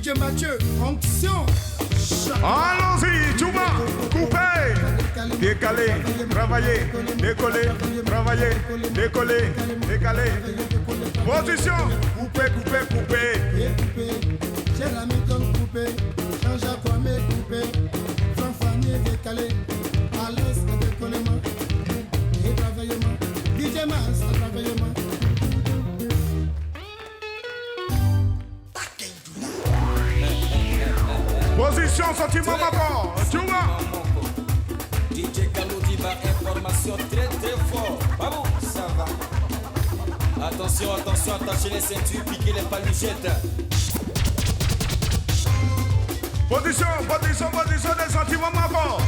DJ Mathieu, fonction. Allons-y, Tchouma, coupé, décalé, travailler, décoller, travailler, décoller, décaler. Position, coupé, coupé, coupé. J'ai la méthode coupée, Jean-Jacques Kwame coupé, Fanfani décalé, à l'aise et décollement, et travaillement, DJ Mas, travaillement. Position, sentiment marquant, Tchouma. DJ Kalodiba, information très très fort. Bravo, ça va. Attention, attention, attachez les ceintures, piquez les paluchettes. Position, position, position des sentiments marquants.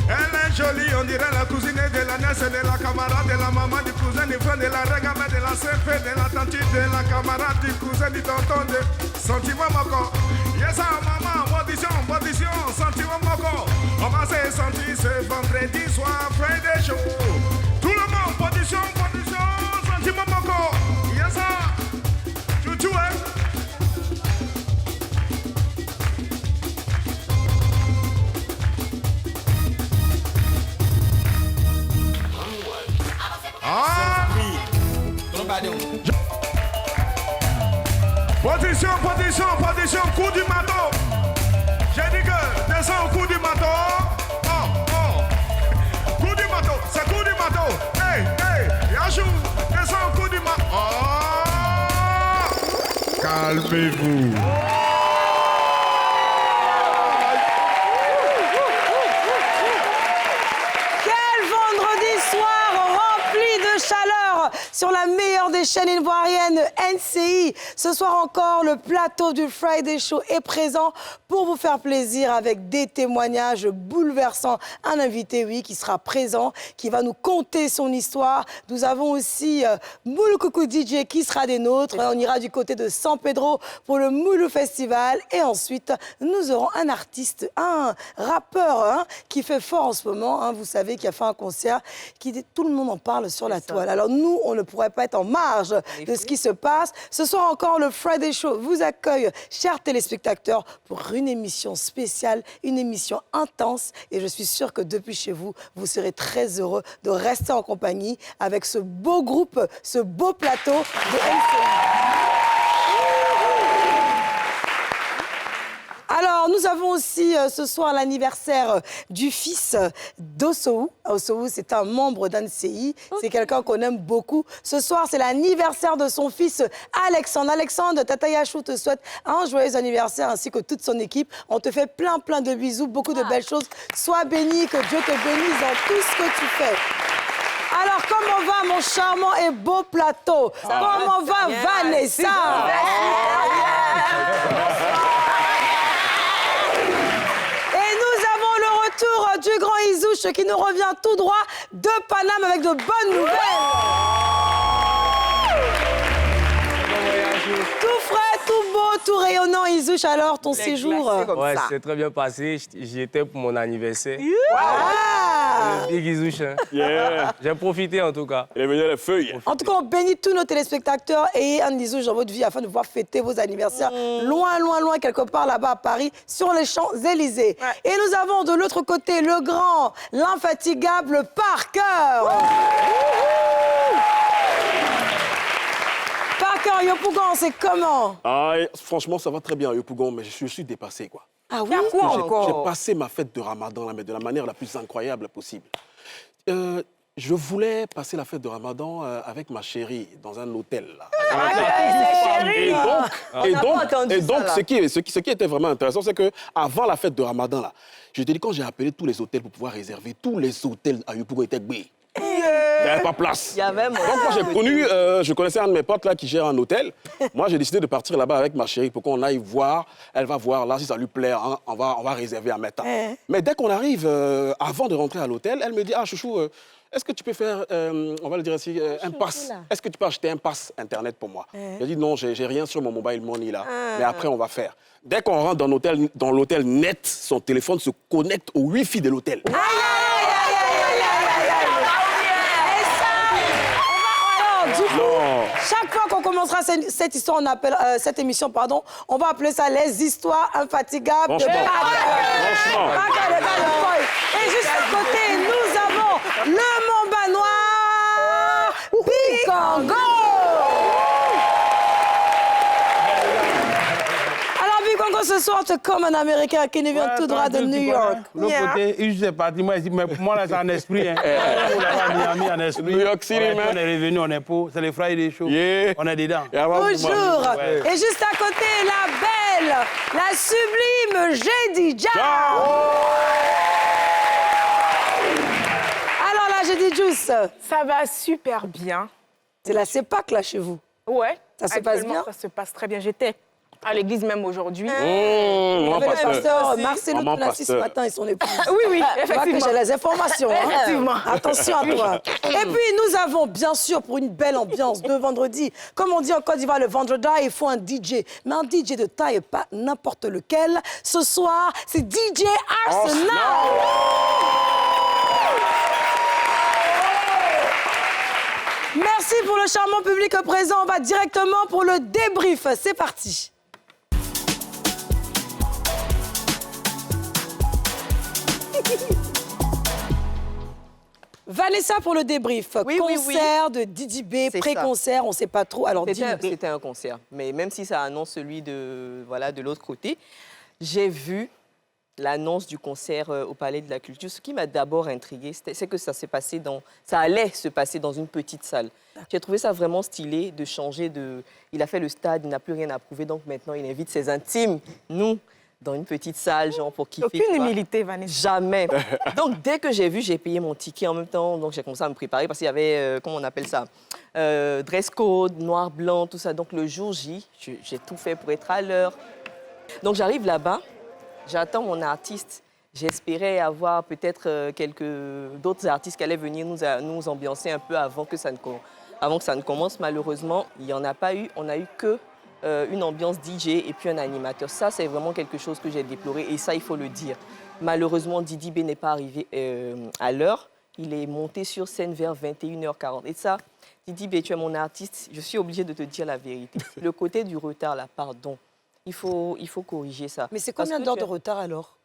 Elle est jolie, on dirait la cousine de la nièce, de la camarade, de la maman, du cousin, du frère, de la regamée, de la CP, de la tante, de la camarade, du cousin, du tonton, de sentiments marquants. Yes, maman, position, position, sentiments marquants. On va se sentir ce vendredi soir, Friday show. Tout le monde, position, position, sentiments marquants. Yes, chouchou, hein. Position, position, position, coup du marteau. J'ai dit que descends au coup du marteau. Oh, oh. Coup du marteau, c'est coup du marteau. Hey, hey, Yachou, descends au coup du marteau. Oh. Calmez-vous. Sur la meilleure des chaînes ivoiriennes, NCI. Ce soir encore, le plateau du Friday Show est présent pour vous faire plaisir avec des témoignages bouleversants. Un invité, oui, qui sera présent, qui va nous conter son histoire. Nous avons aussi Moulou Coucou DJ qui sera des nôtres. On ira du côté de San Pedro pour le Moulou Festival. Et ensuite, nous aurons un artiste, un rappeur hein, qui fait fort en ce moment. Hein, vous savez, qui a fait un concert, tout le monde en parle sur la toile. Alors nous, on ne pourrait pas être en marge de ce qui se passe. Ce soir encore, le Friday Show vous accueille, chers téléspectateurs, pour une émission spéciale, une émission intense. Et je suis sûre que depuis chez vous, vous serez très heureux de rester en compagnie avec ce beau groupe, ce beau plateau de NCI. Alors, nous avons aussi ce soir l'anniversaire du fils d'Osou. Osou, c'est un membre d'NCI. C'est quelqu'un qu'on aime beaucoup. Ce soir, c'est l'anniversaire de son fils Alexandre. Alexandre, Tata Yachou te souhaite un joyeux anniversaire ainsi que toute son équipe. On te fait plein de bisous, beaucoup de belles choses. Sois béni, que Dieu te bénisse dans tout ce que tu fais. Alors, comment va mon charmant et beau plateau? Comment va Vanessa? Du grand Izouche qui nous revient tout droit de Paname avec de bonnes nouvelles. Tout frais, tout beau, tout rayonnant, Izouche. Alors, ton séjour ouais, c'est très bien passé. J'y étais pour mon anniversaire. Big Izouche. Hein. Yeah. J'ai profité en tout cas. Il est venu à la feuille. En tout cas, on bénit tous nos téléspectateurs et un Izouche dans votre vie afin de pouvoir fêter vos anniversaires loin, quelque part là-bas à Paris, sur les Champs-Élysées. Ouais. Et nous avons de l'autre côté le grand, l'infatigable Parker. Parker, Yopougon, c'est comment? Ah, franchement, ça va très bien, Yopougon, mais je suis dépassé, quoi. Ah oui? Quoi J'ai passé ma fête de Ramadan, là, mais de la manière la plus incroyable possible. Je voulais passer la fête de Ramadan avec ma chérie dans un hôtel. Là. Et donc, ce qui était vraiment intéressant, c'est qu'avant la fête de Ramadan, là, je te dis, quand j'ai appelé tous les hôtels pour pouvoir réserver, tous les hôtels à Yopougon étaient gbé. Il n'y avait pas place. Donc moi, je connaissais un de mes potes là qui gère un hôtel. Moi, j'ai décidé de partir là-bas avec ma chérie pour qu'on aille voir. Elle va voir, là, si ça lui plaît, hein, on va réserver un matin. Mais dès qu'on arrive, avant de rentrer à l'hôtel, elle me dit, ah, chouchou, est-ce que tu peux faire, on va le dire ainsi, un pass? Est-ce que tu peux acheter un pass Internet pour moi? J'ai dit, non, j'ai rien sur mon mobile money là. Mais après, on va faire. Dès qu'on rentre dans l'hôtel net, son téléphone se connecte au Wi-Fi de l'hôtel. Chaque fois qu'on commencera cette histoire, on appelle, cette émission, pardon, on va appeler ça les histoires infatigables de Paca. Franchement. Paca, le gars de Foy. Et juste à côté, nous avons le Mamba Noir, Bikongo. Alors, Bikongo, ce soir, tu es comme un Américain qui nous vient tout droit de New York. L'autre côté, je sais pas, moi, mais pour moi, là, c'est en esprit. Hein. Miami, en esprit. New York City, on est revenu, on est pour. C'est les Friday Show. Yeah. On est dedans. Bonjour. Ouais. Et juste à côté, la belle, la sublime Jedidja. Alors là, Jedidjous, Ça va super bien. c'est la CEPAC là chez vous. Ouais. Ça se passe Actuellement, bien? Ça se passe très bien. J'étais à l'église même aujourd'hui. Il y avait le pasteur Marcelo Maman Tonassi ce pasteur. matin et son épouse. Oui, oui, Tu vois que effectivement. j'ai les informations. Hein? Effectivement. Attention à toi. Et puis, nous avons, bien sûr, pour une belle ambiance de vendredi, comme on dit en Côte d'Ivoire, le vendredi, il faut un DJ. Mais un DJ de taille, pas n'importe lequel. Ce soir, c'est DJ Arsenal. Merci pour le charmant public présent. On va directement pour le débrief. C'est parti. Vanessa pour le débrief. Oui, oui, oui. Concert de Didi B, C'est pré-concert, on ne sait pas trop. Alors, dis-nous. C'était un concert. Mais même si ça annonce celui de l'autre côté, j'ai vu l'annonce du concert au Palais de la Culture. Ce qui m'a d'abord intriguée, c'est que ça allait se passer dans une petite salle. J'ai trouvé ça vraiment stylé de changer de... Il a fait le stade, il n'a plus rien à prouver, donc maintenant il invite ses intimes, nous, dans une petite salle, genre pour kiffer. Aucune tu vois. humilité, Vanessa. Jamais. Donc, dès que j'ai vu, j'ai payé mon ticket en même temps. Donc, j'ai commencé à me préparer parce qu'il y avait, comment on appelle ça, dress code, noir, blanc, tout ça. Donc, le jour J, j'ai tout fait pour être à l'heure. Donc, j'arrive là-bas, j'attends mon artiste. J'espérais avoir peut-être d'autres artistes qui allaient venir nous ambiancer un peu avant que ça ne commence. Malheureusement, il n'y en a pas eu. On n'a eu que une ambiance DJ et puis un animateur. Ça, c'est vraiment quelque chose que j'ai déploré et ça, il faut le dire. Malheureusement, Didi B n'est pas arrivé à l'heure. Il est monté sur scène vers 21h40. Et ça, Didi B, tu es mon artiste, je suis obligée de te dire la vérité. Le côté du retard, là, pardon, il faut corriger ça. Mais c'est combien d'heures de retard alors?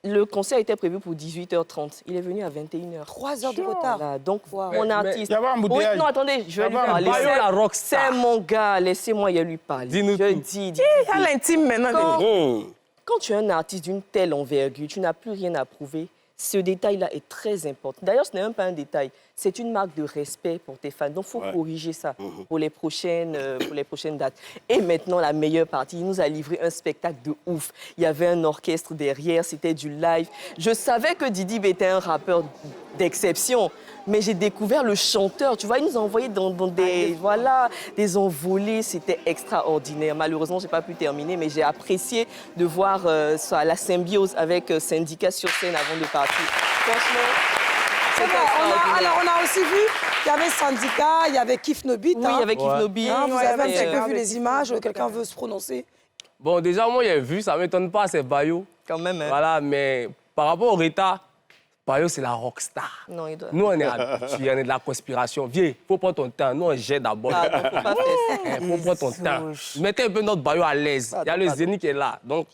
Le concert était prévu pour 18h30. Il est venu à 21h. 3 heures de retard. Voilà, donc, Wow. mon Mais artiste... il y avait un embouteillage. Oui, non, attendez, je vais lui Il y avait un parler. Bayo, la rockstar. C'est mon gars, laissez-moi lui parler. Dis-nous Je tout. dis, À l'intime maintenant. quand tu es un artiste d'une telle envergure, tu n'as plus rien à prouver. Ce détail-là est très important. D'ailleurs, ce n'est même pas un détail. C'est une marque de respect pour tes fans. Donc, il faut corriger ça pour les prochaines dates. Et maintenant, la meilleure partie, il nous a livré un spectacle de ouf. Il y avait un orchestre derrière, c'était du live. Je savais que Didi B était un rappeur d'exception, mais j'ai découvert le chanteur. Tu vois, il nous a envoyé dans des envolées. C'était extraordinaire. Malheureusement, je n'ai pas pu terminer, mais j'ai apprécié de voir la symbiose avec Syndicat sur scène avant de partir. Franchement, C'est c'était vrai, extraordinaire. on a aussi vu qu'il y avait Syndicat, il y avait Kif Nobit. Oui, avec Yves Nobi. Hein, vous avez un petit c'était, peu vu les images, quelqu'un veut se prononcer? Bon, déjà, moi, j'ai vu, ça ne m'étonne pas, c'est Bayo. Quand même, hein. Voilà, mais par rapport au retard, Bayo, c'est la rockstar. Non, il doit... Nous, on est habitués, on est de la conspiration. Viens, il faut prendre ton temps. Nous, on jette d'abord. Ah, non, faut pas faire ça. Il faut prendre ton temps. Mettez un peu notre Bayo à l'aise. Il y a le Zénith qui est là. Donc,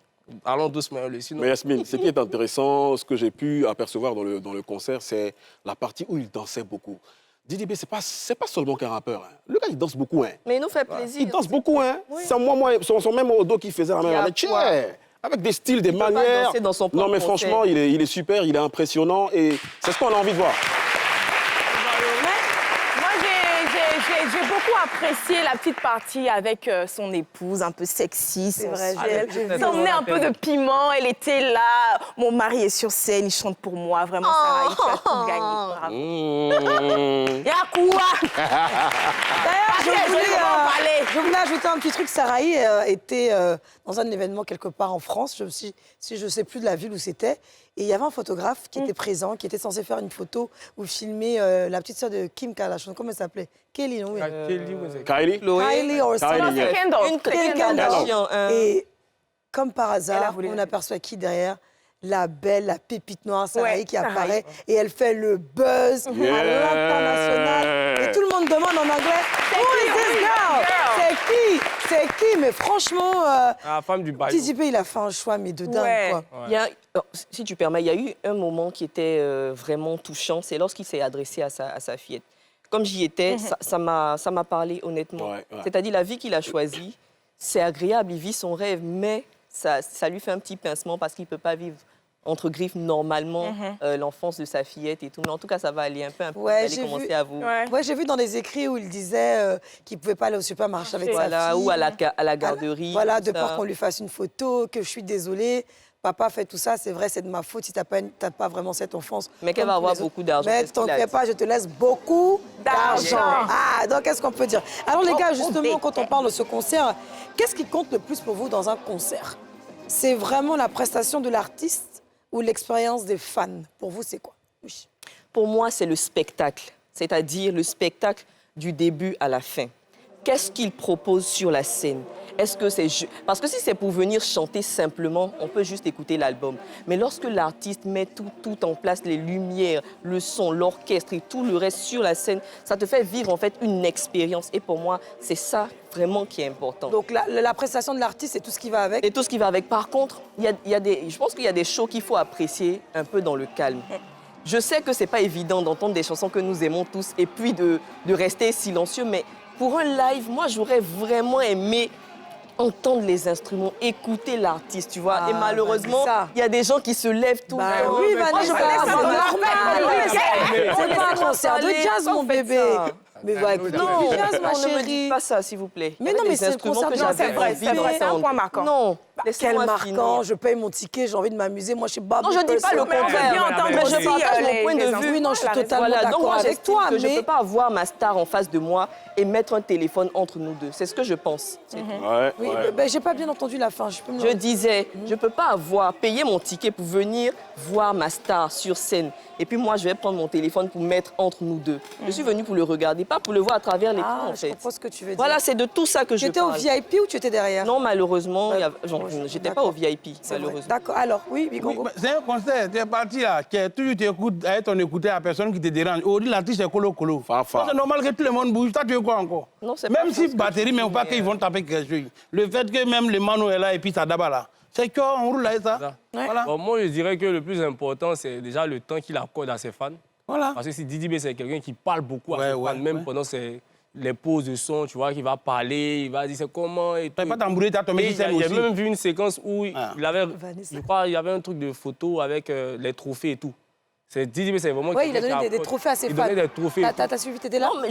allons doucement. Sinon... Mais Yasmine, ce qui est intéressant, ce que j'ai pu apercevoir dans le concert, c'est la partie où il dansait beaucoup. Didi B, c'est pas seulement qu'un rappeur. Hein. Le gars, il danse beaucoup. Hein. Mais il nous fait plaisir. Il danse beaucoup. Hein. C'est moi, son même au dos qui faisait la Il y même. a quoi? Avec des styles, des peut pas manières. danser dans son Non, propre mais concert. franchement, il est super, il est impressionnant et c'est ce qu'on a envie de voir. Moi, j'ai beaucoup apprécié la petite partie avec son épouse, un peu sexy, C'est vrai, j'ai vu. Ça emmenait un peu de piment, elle était là. Mon mari est sur scène, il chante pour moi. Vraiment, Sarah, tu as tout gagné. Bravo. Y'a quoi? D'ailleurs, parler. je voulais ajouter un petit truc. Sarahi était dans un événement quelque part en France, je ne sais plus de la ville où c'était. Et il y avait un photographe qui était présent, qui était censé faire une photo où filmer la petite sœur de Kim Kardashian. Comment elle s'appelait? Kelly, non? Oui. Kylie Kylie or Kylie, yes. Kendall. Une Kendall. Kardashian. Et comme par Elle a hasard, voulu on la aperçoit qui derrière? la belle, la pépite noire Sarah qui Sarah. apparaît et elle fait le buzz à l'international. Et tout le monde demande en anglais, Who is this girl? C'est qui? Mais franchement, La femme du bail. TDB, il a fait un choix, mais de dingue, quoi. Il y a, si tu permets, il y a eu un moment qui était vraiment touchant, c'est lorsqu'il s'est adressé à sa fillette. Comme j'y étais, ça m'a parlé honnêtement. C'est-à-dire la vie qu'il a choisie, c'est agréable, il vit son rêve, mais ça lui fait un petit pincement parce qu'il ne peut pas vivre entre griffes normalement l'enfance de sa fillette et tout. Mais en tout cas, ça va aller un peu. Vous allez commencer à vous... Ouais, j'ai vu dans des écrits où il disait qu'il ne pouvait pas aller au supermarché avec sa fille. Ou à la garderie. Voilà, de peur qu'on lui fasse une photo, que je suis désolée. Papa fait tout ça, c'est vrai, c'est de ma faute si tu n'as pas vraiment cette enfance. Mais qu'elle va avoir beaucoup d'argent. Mais t'en fais pas, je te laisse beaucoup d'argent. Ah, donc qu'est-ce qu'on peut dire? Alors les gars, justement, quand on parle de ce concert, qu'est-ce qui compte le plus pour vous dans un concert? C'est vraiment la prestation de l'artiste ou l'expérience des fans? Pour vous, c'est quoi? Oui. Pour moi, c'est le spectacle, c'est-à-dire le spectacle du début à la fin. Qu'est-ce qu'il propose sur la scène? Est-ce que c'est... Parce que si c'est pour venir chanter simplement, on peut juste écouter l'album. Mais lorsque l'artiste met tout en place, les lumières, le son, l'orchestre et tout le reste sur la scène, ça te fait vivre en fait une expérience. Et pour moi, c'est ça vraiment qui est important. Donc la prestation de l'artiste, c'est tout ce qui va avec? Et tout ce qui va avec. Par contre, je pense qu'il y a des shows qu'il faut apprécier un peu dans le calme. Je sais que c'est pas évident d'entendre des chansons que nous aimons tous et puis de rester silencieux, mais pour un live, moi, j'aurais vraiment aimé entendre les instruments, écouter l'artiste, tu vois. Et malheureusement, il y a des gens qui se lèvent tout le temps. Oui, Vanessa, c'est pas un concert de jazz, mon bébé. Mais va écouter non, du jazz, ma ne me chérie. dites pas ça, s'il vous plaît. Mais non, mais c'est un concert de jazz. C'est vrai, c'est un point marquant. Non, quel marquant, je paye mon ticket, j'ai envie de m'amuser. Moi, je suis Barbie. Non, je ne dis pas le contraire, mais je partage mon point de vue. Oui, non, je suis totalement donc d'accord moi, avec toi, mais... je ne peux pas avoir ma star en face de moi et mettre un téléphone entre nous deux. C'est ce que je pense. Oui, mais j'ai pas bien entendu la fin. Je disais, je ne peux pas payer mon ticket pour venir voir ma star sur scène. Et puis moi, je vais prendre mon téléphone pour mettre entre nous deux. Je suis venue pour le regarder, pas pour le voir à travers l'écran, en fait. Je comprends ce que tu veux dire. Voilà, c'est de tout ça que je parle. Tu étais au VIP ou tu étais derrière? Non, malheureusement, j'étais pas au VIP, malheureusement. D'accord, alors, oui, Bigongo. C'est un concert, tu es parti là, toujours tu écoutes avec ton écouteur à personne qui te dérange. Aujourd'hui, l'artiste est colo-colo. C'est normal que tout le monde bouge. Toi, tu veux quoi encore? Non, c'est même si batterie, mais pas qu'ils vont taper quelque chose. Le fait que même le Mano est là et puis ça d'abord là. C'est qu'on roule là et ça. Voilà. Bon, moi, je dirais que le plus important, c'est déjà le temps qu'il accorde à ses fans. Voilà. Parce que si Didi B, c'est quelqu'un qui parle beaucoup à ses fans, même pendant les pauses de son, tu vois, qu'il va parler, il va dire c'est comment et tout. Pas t'embrouiller, t'as tombé sur scène aussi. J'ai même vu une séquence où il avait, je crois, il y avait un truc de photo avec les trophées et tout. Didi B, c'est vraiment... Oui, il a donné des trophées à ses fans. Il donnait des trophées. T'as suivi, t'étais là? Non, mais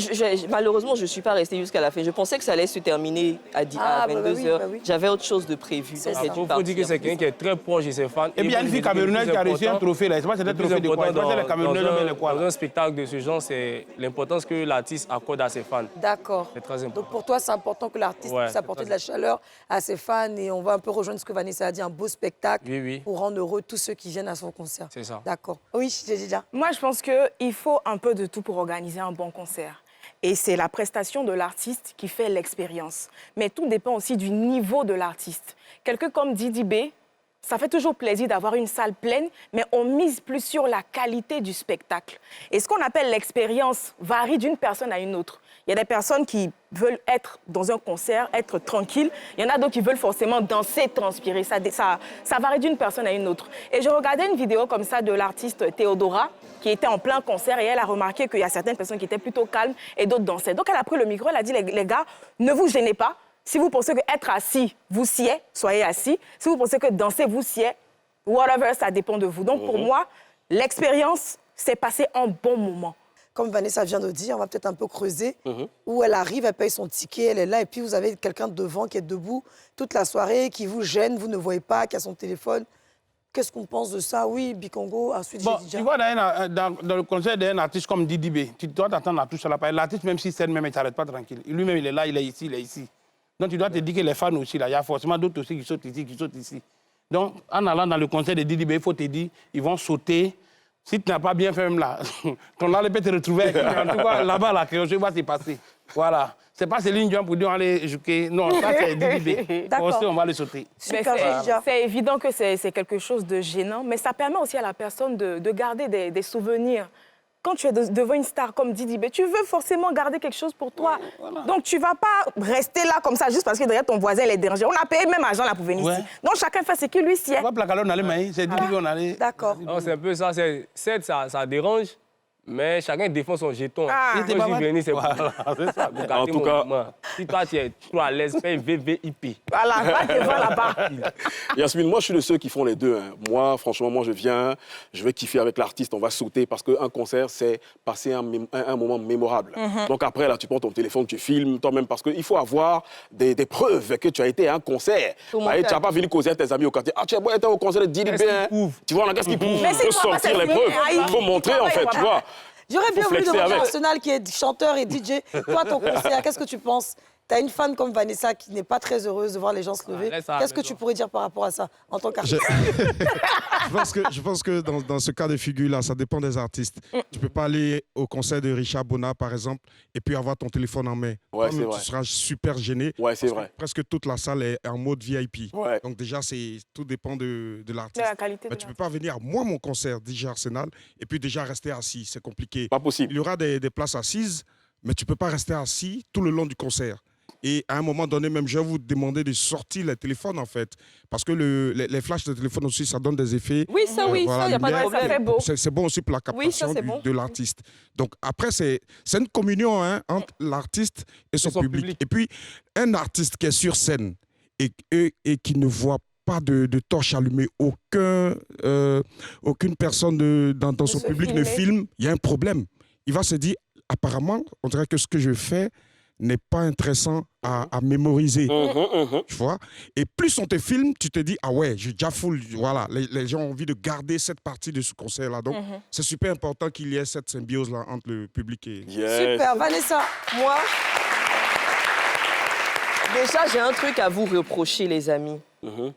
malheureusement, je ne suis pas restée jusqu'à la fin. Je pensais que ça allait se terminer à 22h. J'avais autre chose de prévu. Il faut dire que c'est quelqu'un qui est très proche de ses fans. Et puis il y a une fille camerounaise qui a reçu un trophée là. C'est pas, c'était un trophée de quoi? Dans un spectacle de ce genre, c'est l'importance que l'artiste accorde à ses fans. D'accord. C'est très important. Donc pour toi, c'est important que l'artiste puisse apporter de la chaleur à ses fans. Et on va un peu rejoindre ce que Vanessa a dit, un beau spectacle pour rendre heureux tous ceux qui viennent à son concert. C'est ça. D'accord. Oui, j'ai déjà. Moi, je pense qu'il faut un peu de tout pour organiser un bon concert. Et c'est la prestation de l'artiste qui fait l'expérience. Mais tout dépend aussi du niveau de l'artiste. Quelqu'un comme Didi B, ça fait toujours plaisir d'avoir une salle pleine, mais on mise plus sur la qualité du spectacle. Et ce qu'on appelle l'expérience varie d'une personne à une autre. Il y a des personnes qui veulent être dans un concert, être tranquille. Il y en a d'autres qui veulent forcément danser, transpirer. Ça varie d'une personne à une autre. Et je regardais une vidéo comme ça de l'artiste Théodora, qui était en plein concert, et elle a remarqué qu'il y a certaines personnes qui étaient plutôt calmes et d'autres dansaient. Donc elle a pris le micro, elle a dit, les gars, ne vous gênez pas. Si vous pensez qu'être assis, vous sied, soyez assis. Si vous pensez que danser, vous sied, whatever, ça dépend de vous. Donc pour moi, l'expérience, c'est passer un bon moment. Comme Vanessa vient de dire, on va peut-être un peu creuser, où elle arrive, elle paye son ticket, elle est là, et puis vous avez quelqu'un devant qui est debout toute la soirée, qui vous gêne, vous ne voyez pas, qui a son téléphone. Qu'est-ce qu'on pense de ça? Oui, Bikongo, ensuite bon, j'ai dit... Tu vois, dans le concert d'un artiste comme Didi B, tu dois t'attendre à tout ça. L'artiste, même si scène, même, il ne s'arrête pas tranquille. Lui-même, il est là, il est ici, il est ici. Donc tu dois te dire que les fans aussi, là, il y a forcément d'autres aussi qui sautent ici. Donc, en allant dans le concert de Didi B, il faut te dire, ils vont sauter. Si tu n'as pas bien fait même là, ton là peut te retrouver. En tout cas, là-bas, là, quelque chose va se passer. Voilà. C'est pas Céline Dion pour dire allez jouer. Non, ça c'est Didi. D'accord. On va le sauter. Mais c'est évident que c'est quelque chose de gênant, mais ça permet aussi à la personne de garder des souvenirs. Quand tu es devant une star comme Didi B, tu veux forcément garder quelque chose pour toi. Voilà. Donc, tu ne vas pas rester là comme ça juste parce que derrière ton voisin, il est dérangé. On a payé même argent là pour venir ici. Donc, chacun fait ce qui lui sied. On va on allait maïs, c'est Didi B, on allait... D'accord. C'est un peu ça. Certes, ça dérange, mais chacun défend son jeton. Si tu venir, c'est voilà, c'est ça. En tout cas... Si toi, tu es trop à l'aise, fais VVIP. Voilà, va te voir là-bas. Yasmine, moi, je suis de ceux qui font les deux. Hein. Moi, franchement, je viens, je vais kiffer avec l'artiste, on va sauter parce qu'un concert, c'est passer un moment mémorable. Donc après, là, tu prends ton téléphone, tu filmes toi-même parce qu'il faut avoir des preuves que tu as été à un concert. Tu n'as pas venu causer à tes amis au quartier. Ah, tu as été au concert de Didi B. Tu vois, qu'est-ce qu'il prouve? Il faut sortir les preuves. Il faut montrer, en fait, tu vois. J'aurais bien voulu demander à Arsenal qui est chanteur et DJ. Toi, ton concert, qu'est-ce que tu penses? T'as une fan comme Vanessa qui n'est pas très heureuse de voir les gens se lever. Qu'est-ce que tu pourrais dire par rapport à ça en tant qu'artiste? Je pense que dans ce cas de figure-là, ça dépend des artistes. Tu ne peux pas aller au concert de Richard Bonnat, par exemple, et puis avoir ton téléphone en main. Ouais, tu seras super gêné. Ouais, c'est vrai. Presque toute la salle est en mode VIP. Ouais. Donc déjà, tout dépend de l'artiste. De la qualité. Mais tu ne peux pas venir à mon concert, DJ Arsenal, et puis déjà rester assis. C'est compliqué. Pas possible. Il y aura des places assises, mais tu ne peux pas rester assis tout le long du concert. Et à un moment donné, même, je vais vous demander de sortir les téléphones, en fait. Parce que les flashs de téléphone aussi, ça donne des effets. Oui, ça, il n'y a pas de problème. C'est bon aussi pour la captation de l'artiste. Donc, après, c'est une communion entre l'artiste et son public. Et puis, un artiste qui est sur scène et qui ne voit pas de torche allumée, aucune personne dans son public ne filme, il y a un problème. Il va se dire, apparemment, on dirait que ce que je fais n'est pas intéressant à mémoriser. Tu vois? Et plus on te filme, tu te dis, ah ouais, j'ai déjà full. Voilà, les gens ont envie de garder cette partie de ce concert-là. Donc, c'est super important qu'il y ait cette symbiose-là entre le public et... Super. Vanessa, moi, déjà, j'ai un truc à vous reprocher, les amis.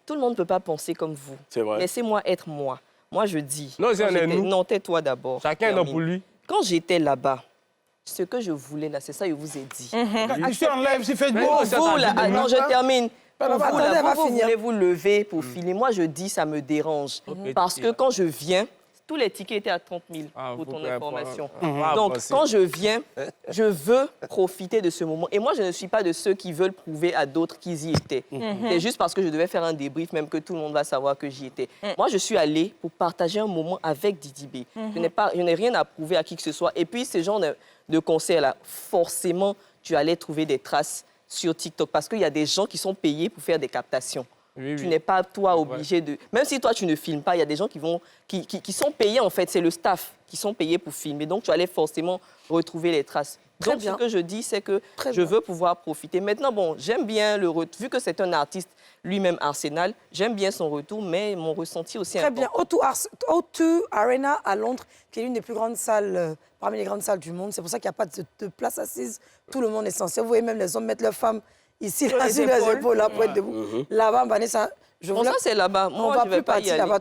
Tout le monde ne peut pas penser comme vous. C'est vrai. Laissez-moi être moi. Moi, je dis... Non, c'est nous. Non, tais-toi d'abord. Chacun est pour lui. Quand j'étais là-bas, ce que je voulais, là, c'est ça que je vous ai dit. Tu enlèves, c'est Facebook. Vous, là, non, je termine. Vous finir. voulez vous lever pour filer. Moi, je dis, ça me dérange. Parce que quand je viens, tous les tickets étaient à 30 000 pour ton information. Donc, quand je viens, je veux profiter de ce moment. Et moi, je ne suis pas de ceux qui veulent prouver à d'autres qu'ils y étaient. C'est juste parce que je devais faire un débrief, même que tout le monde va savoir que j'y étais. Moi, je suis allée pour partager un moment avec Didi B. Je n'ai rien à prouver à qui que ce soit. Et puis, ce genre de concert-là, forcément, tu allais trouver des traces sur TikTok parce qu'il y a des gens qui sont payés pour faire des captations. Tu n'es pas, toi, obligé de... Même si toi, tu ne filmes pas, il y a des gens qui sont payés, en fait. C'est le staff qui sont payés pour filmer. Donc, tu allais forcément retrouver les traces. Donc, ce que je dis, c'est que je veux pouvoir profiter. Maintenant, bon, j'aime bien le retour. Vu que c'est un artiste, lui-même Arsenal, j'aime bien son retour, mais mon ressenti aussi est important. Très bien. O2 Arena à Londres, qui est l'une des plus grandes salles, parmi les grandes salles du monde. C'est pour ça qu'il n'y a pas de place assise. Tout le monde est censé. Vous voyez même les hommes mettre leurs femmes ici, là, sur les épaules, là, pour être debout. Là-bas, Vanessa, ça, c'est là-bas. Moi, on ne va plus partir là-bas.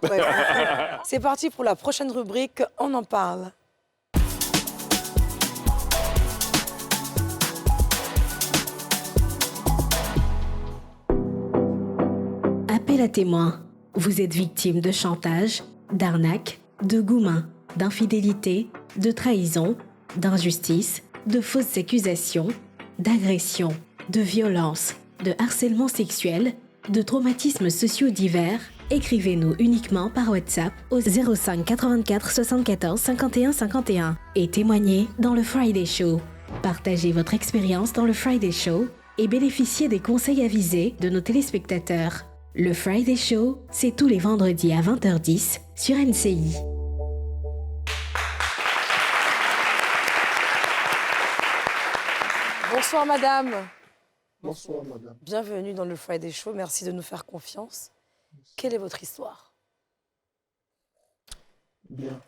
C'est parti pour la prochaine rubrique. On en parle. Appel à témoins. Vous êtes victime de chantage, d'arnaque, de gourmand, d'infidélité, de trahison, d'injustice, de fausses accusations, d'agression, de violence, de harcèlement sexuel, de traumatismes sociaux divers. Écrivez-nous uniquement par WhatsApp au 05 84 74 51 51 et témoignez dans le Friday Show. Partagez votre expérience dans le Friday Show et bénéficiez des conseils avisés de nos téléspectateurs. Le Friday Show, c'est tous les vendredis à 20h10 sur NCI. Bonsoir, madame. Bonsoir, madame. Bienvenue dans le Friday Show. Merci de nous faire confiance. Quelle est votre histoire? Bien.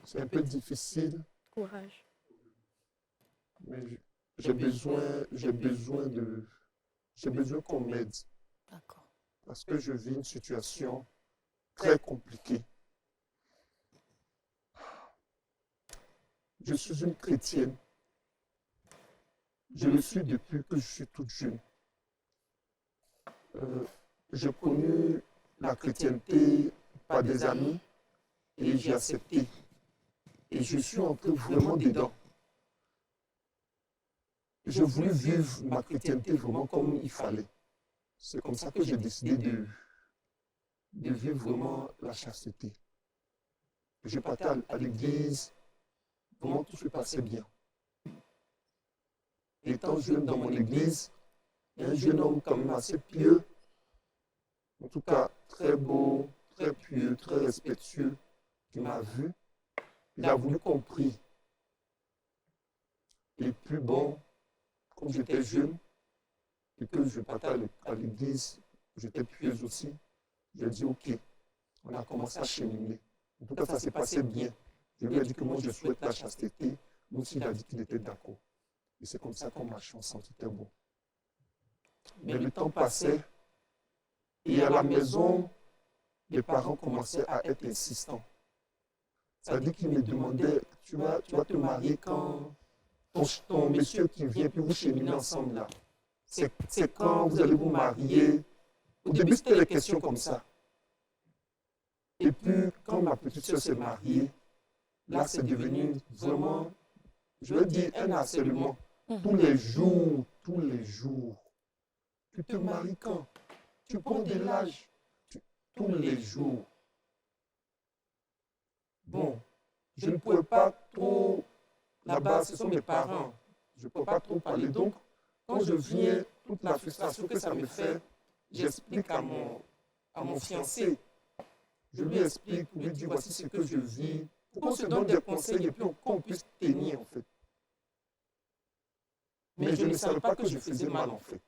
C'est un peu difficile. Courage. Mais j'ai besoin qu'on m'aide. D'accord. Parce que je vis une situation très compliquée. Je suis une chrétienne. Je le suis depuis que je suis toute jeune. J'ai connu la chrétienté par des amis et j'ai accepté. Et je suis entré vraiment dedans. J'ai voulu vivre ma chrétienté vraiment comme il fallait. C'est comme ça que j'ai décidé de vivre vraiment la chasteté. Je partais à l'église, vraiment tout se passait bien. Étant jeune dans mon église, il y a un jeune homme quand même assez pieux, en tout cas très beau, très pieux, très respectueux, qui m'a vu. Il a voulu qu'on prie. Et puis bon, comme j'étais jeune, et que je partais à l'église, j'étais pieuse aussi, j'ai dit ok, on a commencé à cheminer. En tout cas, ça s'est passé bien. Je lui ai dit que moi je souhaite la chasteté, lui aussi il a dit qu'il était d'accord. Et c'est comme ça qu'on marchait ensemble, c'était bon. Mais le temps passait, et à la maison, les parents commençaient à être insistants. Ça dit qu'ils me demandaient, tu vas te marier quand ton monsieur qui vient, puis vous cheminez ensemble là. C'est quand vous allez vous marier. Au début, c'était les questions comme ça. Et puis, quand ma petite soeur s'est mariée, là, c'est devenu vraiment, je veux dire, un harcèlement. Tous les jours. Tu te maries quand? Tu prends de l'âge. Tous les jours. Bon, je ne pouvais pas trop, là-bas, ce sont mes parents. Je ne peux pas trop parler. Donc, quand je viens, toute la frustration que ça me fait, j'explique à mon fiancé. Je lui explique pour lui dire voici ce que je vis, pour qu'on se donne des conseils et puis qu'on puisse tenir en fait. Mais je ne savais pas que je faisais mal en fait.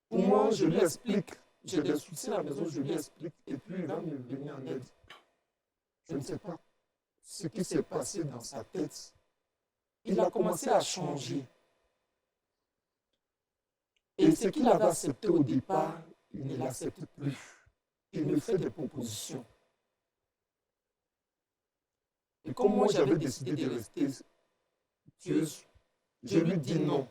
Pour moi, je lui explique. J'ai des soucis à la maison, je lui explique et puis il va me venir en aide. Je ne sais pas ce qui s'est passé dans sa tête. Il a commencé à changer. Et ce qu'il avait accepté au départ, il ne l'accepte plus. Il me fait des propositions. Et comme moi, j'avais décidé de rester pieuse, je lui dis non.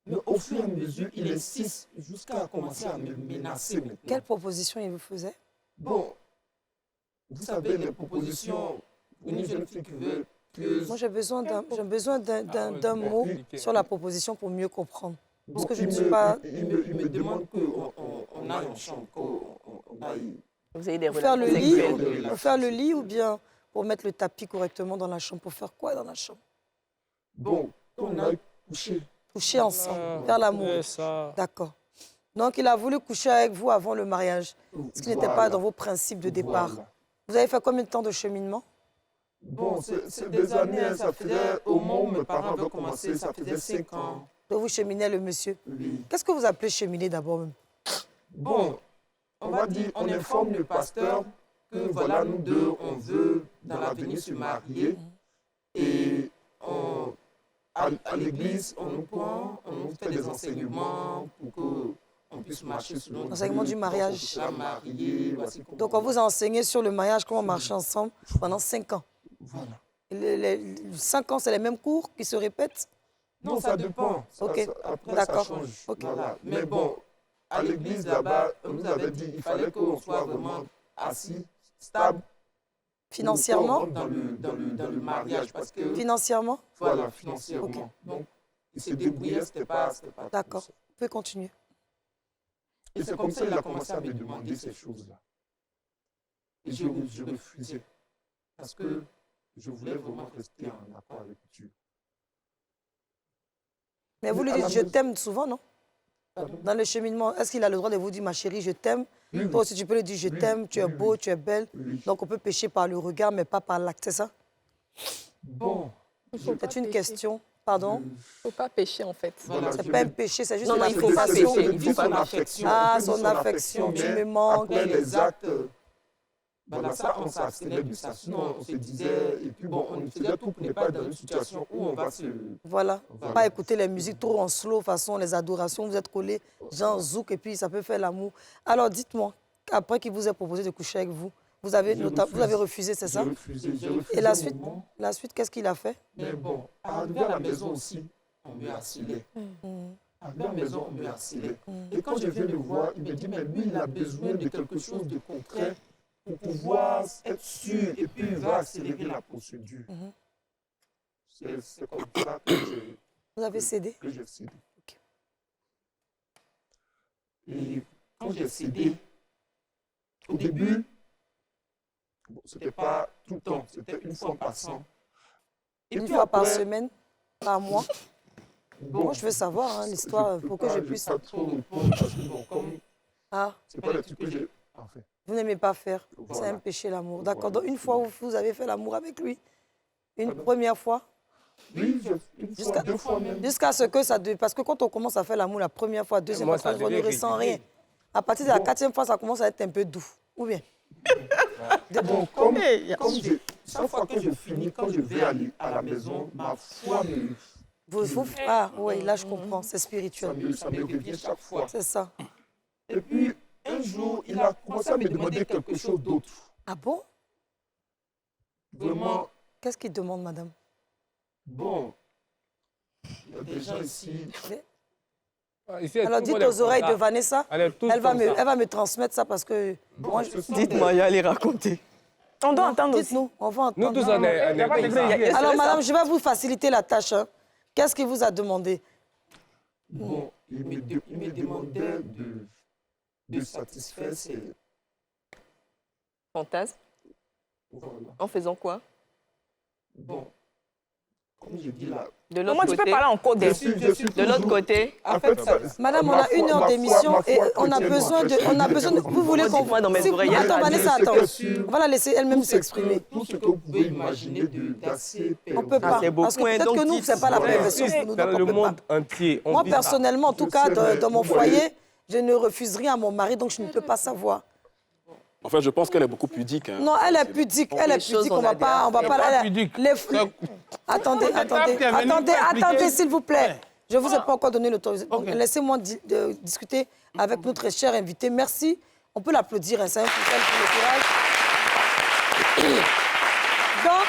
Mais au fur et à mesure, il insiste jusqu'à commencer à me menacer maintenant. Quelle proposition il vous faisait? Bon, vous savez, les propositions, une jeune fille qui veut pieuse... Moi, j'ai besoin d'un mot sur la proposition pour mieux comprendre. Parce que je ne suis pas... Il me demande qu'on aille en chambre, qu'on aille... Vous avez des pour faire relations le lit, sexuelles. pour faire le lit ou bien pour mettre le tapis correctement dans la chambre? Pour faire quoi dans la chambre? Bon, qu'on aille coucher. Coucher ensemble, faire l'amour. D'accord. Donc, il a voulu coucher avec vous avant le mariage, ce qui n'était pas dans vos principes de départ. Voilà. Vous avez fait combien de temps de cheminement? Bon, c'est des années, ça faisait, au moment où mes parents avaient commencé, ça faisait 5 ans. Donc, vous cheminez le monsieur. Oui. Qu'est-ce que vous appelez cheminer d'abord même? Bon, on va dire, on informe le pasteur que voilà, nous deux, on veut dans l'avenir se marier. Et à l'église, on nous prend, on nous fait des enseignements pour qu'on puisse marcher selon Enseignement du mariage. Donc, on vous a enseigné sur le mariage, comment marcher ensemble pendant 5 ans. Voilà. Et les 5 ans, c'est les mêmes cours qui se répètent? Non, ça dépend. Ok, Après, ça d'accord. change. Okay. Voilà. Mais bon, à l'église, là-bas, on nous avait dit qu'il fallait qu'on soit vraiment assis, stable. Financièrement? Dans le mariage. Parce que, Financièrement? voilà, financièrement. Okay. Donc, il se débrouillait, c'était pas d'accord. Vous pouvez continuer. Et c'est comme ça qu'il a commencé à me demander ces choses-là. Et je refusais. Parce que je voulais vraiment rester en accord avec Dieu. Mais vous lui dites je t'aime souvent, non? Dans le cheminement, est-ce qu'il a le droit de vous dire ma chérie, je t'aime? Oui, toi aussi, tu peux lui dire je t'aime, tu es beau, tu es belle. Donc, on peut pécher par le regard, mais pas par l'acte, c'est ça? Bon. C'est une question. Pardon? Il ne faut pas pécher, en fait. Voilà, c'est pas un péché, c'est juste non, une il ne faut pas pécher. Il faut son affection. Ah, son affection, tu me manques. Après les actes, voilà, ça, on s'abstenait de ça. Sinon, on se disait, et puis bon, on faisait tout pour ne pas être dans une situation où on va se... Voilà. Pas écouter les musiques trop en slow, façon les adorations, vous êtes collés, genre zouk, et puis ça peut faire l'amour. Alors, dites-moi, après qu'il vous ait proposé de coucher avec vous, Vous avez refusé, c'est ça? J'ai refusé. Et la suite, qu'est-ce qu'il a fait? Mais bon, arrivé à la maison aussi, on me harcelait. Arrivé à la maison, on me harcelait. Et quand je viens le voir, il me dit, mais lui, il a besoin de quelque chose de concret pour pouvoir être sûr et puis il va accélérer la procédure. C'est comme ça que j'ai... Vous avez cédé? Que j'ai cédé. Okay. Et quand j'ai cédé, au début, bon, ce n'était pas tout le temps, c'était une fois en passant. Une fois par semaine? Par mois? Bon, moi, je veux savoir hein, l'histoire pour que je puisse... Pas trop répondre parce que bon, comme... C'est pas le truc que j'ai fait. Vous n'aimez pas faire? Voilà. C'est un péché l'amour. D'accord, donc une fois où vous avez fait l'amour avec lui? Une première fois? Oui, une fois, 2 fois même. Jusqu'à ce que ça... Parce que quand on commence à faire l'amour la première fois, deuxième fois, on ne ressent rien. À partir de la 4e fois, ça commence à être un peu doux. Ou bien? Bon, chaque fois que je finis, quand je vais aller à la maison, ma foi me... Ah oui, là je comprends, c'est spirituel. Ça me revient chaque fois. C'est ça. Et puis, un jour, il a commencé à me demander quelque chose d'autre. Ah bon? Vraiment. Qu'est-ce qu'il demande, madame? Bon, il y a des gens ici... Alors dites aux oreilles de Vanessa, elle va me transmettre ça parce que... Bon, dites-moi, il y a les raconter. On doit entendre aussi. Dites-nous, on va entendre. Nous tous, on est... Alors madame, je vais vous faciliter la tâche. Hein. Qu'est-ce qu'il vous a demandé? Bon, il me demandait de satisfaire ses... Fantasmes? Voilà. En faisant quoi? Bon, comme je dis là... De l'autre côté, tu peux parler en code. De l'autre côté. En fait, madame, on a 1 heure d'émission et on a besoin de... Vous voulez qu'on... Moi dans mes oreilles. Attends, Vanessa, attends. On va la laisser elle-même s'exprimer. Tout ce que vous pouvez imaginer d'assez... On ne peut pas. Parce que peut-être que nous, ce n'est pas la même version. Dans le monde entier. Moi, personnellement, en tout cas, dans mon foyer, je ne refuse rien à mon mari, donc je ne peux pas savoir. Enfin, je pense qu'elle est beaucoup pudique. Hein. Non, elle est pudique. Elle est pudique. On va pas... Attendez, s'il vous plaît. Je ne vous ai pas encore donné l'autorisation. Laissez-moi discuter avec notre cher invité. Merci. On peut l'applaudir. C'est un soutien pour le courage. Donc,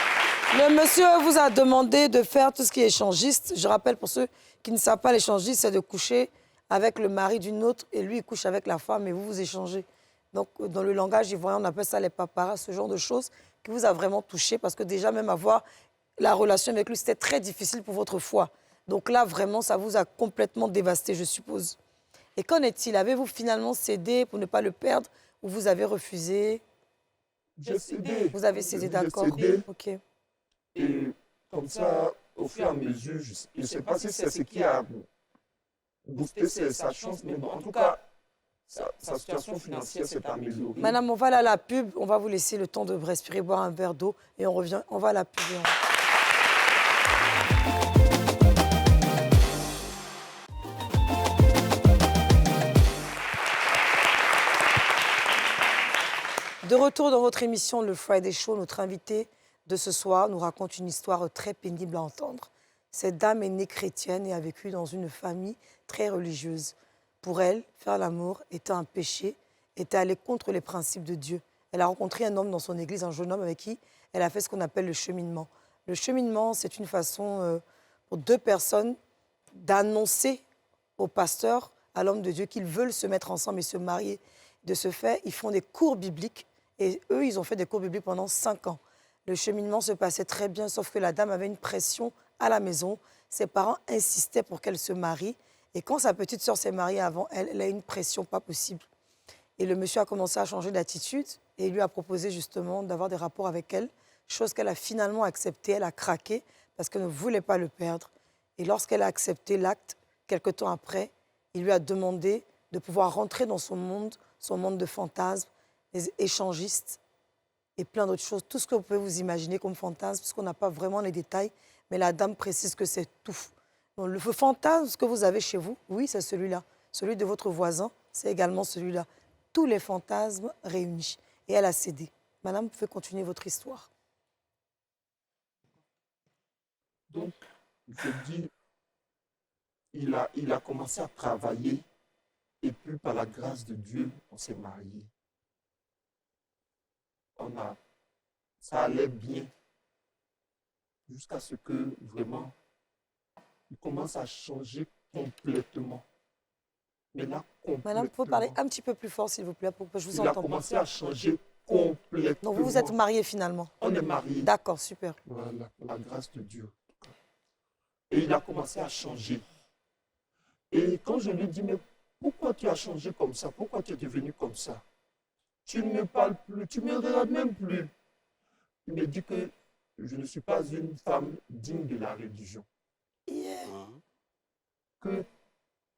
le monsieur vous a demandé de faire tout ce qui est échangiste. Je rappelle pour ceux qui ne savent pas, l'échangiste, c'est de coucher avec le mari d'une autre et lui, il couche avec la femme et vous vous échangez. Donc, dans le langage ivoirien, on appelle ça les paparas, ce genre de choses qui vous a vraiment touché parce que déjà, même avoir la relation avec lui, c'était très difficile pour votre foi. Donc là, vraiment, ça vous a complètement dévasté, je suppose. Et qu'en est-il? Avez-vous finalement cédé pour ne pas le perdre ou vous avez refusé? J'ai cédé. Vous avez cédé, d'accord. Ok. Et comme ça, au fur et à mesure, je ne sais pas si c'est ce qui a boosté sa chance, mais bon, en tout cas, sa situation financière s'est améliorée. Madame, on va aller à la pub. On va vous laisser le temps de respirer, boire un verre d'eau et on revient. On va à la pub. De retour dans votre émission, le Friday Show, notre invité de ce soir nous raconte une histoire très pénible à entendre. Cette dame est née chrétienne et a vécu dans une famille très religieuse. Pour elle, faire l'amour était un péché, était aller contre les principes de Dieu. Elle a rencontré un homme dans son église, un jeune homme avec qui elle a fait ce qu'on appelle le cheminement. Le cheminement, c'est une façon pour 2 personnes d'annoncer au pasteur, à l'homme de Dieu, qu'ils veulent se mettre ensemble et se marier. De ce fait, ils font des cours bibliques et eux, ils ont fait des cours bibliques pendant 5 ans. Le cheminement se passait très bien, sauf que la dame avait une pression à la maison. Ses parents insistaient pour qu'elle se marie. Et quand sa petite sœur s'est mariée avant elle, elle a une pression pas possible. Et le monsieur a commencé à changer d'attitude et il lui a proposé justement d'avoir des rapports avec elle, chose qu'elle a finalement acceptée. Elle a craqué parce qu'elle ne voulait pas le perdre. Et lorsqu'elle a accepté l'acte, quelque temps après, il lui a demandé de pouvoir rentrer dans son monde de fantasmes, les échangistes et plein d'autres choses. Tout ce que vous pouvez vous imaginer comme fantasme, puisqu'on n'a pas vraiment les détails, mais la dame précise que c'est tout. Donc, le fantasme que vous avez chez vous, oui, c'est celui-là. Celui de votre voisin, c'est également celui-là. Tous les fantasmes réunis. Et elle a cédé. Madame, vous pouvez continuer votre histoire. Donc, je dis, il a commencé à travailler et puis par la grâce de Dieu, on s'est mariés. ça allait bien. Jusqu'à ce que, vraiment, il commence à changer complètement. Mais là, complètement. Madame, il faut parler un petit peu plus fort, s'il vous plaît, pour que je vous entende. Il a commencé à changer complètement. Donc, vous êtes mariés, finalement? On est mariés. D'accord, super. Voilà, la grâce de Dieu. Et il a commencé à changer. Et quand je lui dis, mais pourquoi tu as changé comme ça? Pourquoi tu es devenu comme ça? Tu ne me parles plus, tu ne me regardes même plus. Il me dit que je ne suis pas une femme digne de la religion. Que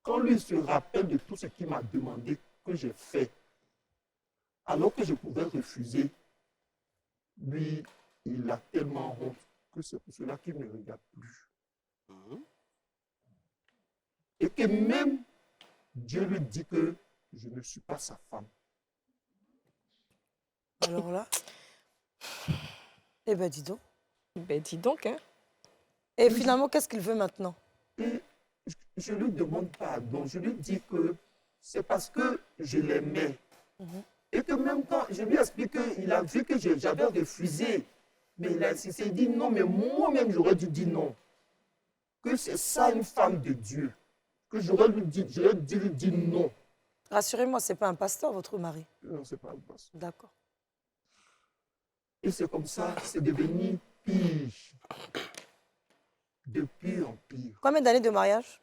quand lui se rappelle de tout ce qu'il m'a demandé que j'ai fait, alors que je pouvais refuser, lui, il a tellement honte que c'est pour cela qu'il ne me regarde plus. Et que même Dieu lui dit que je ne suis pas sa femme. Alors là, eh bien, dis donc. Ben, dis donc, hein. Et finalement, qu'est-ce qu'il veut maintenant? Et je lui demande pardon. Je lui dis que c'est parce que je l'aimais. Et que même quand je lui explique qu'il a vu que j'avais refusé, mais il a insisté, il dit non, mais moi-même j'aurais dû dire non. Que c'est ça une femme de Dieu. Que j'aurais dû dire non. Rassurez-moi, ce n'est pas un pasteur, votre mari? Non, ce n'est pas un pasteur. D'accord. Et c'est comme ça, c'est devenu pire. De pire en pire. Combien d'années de mariage?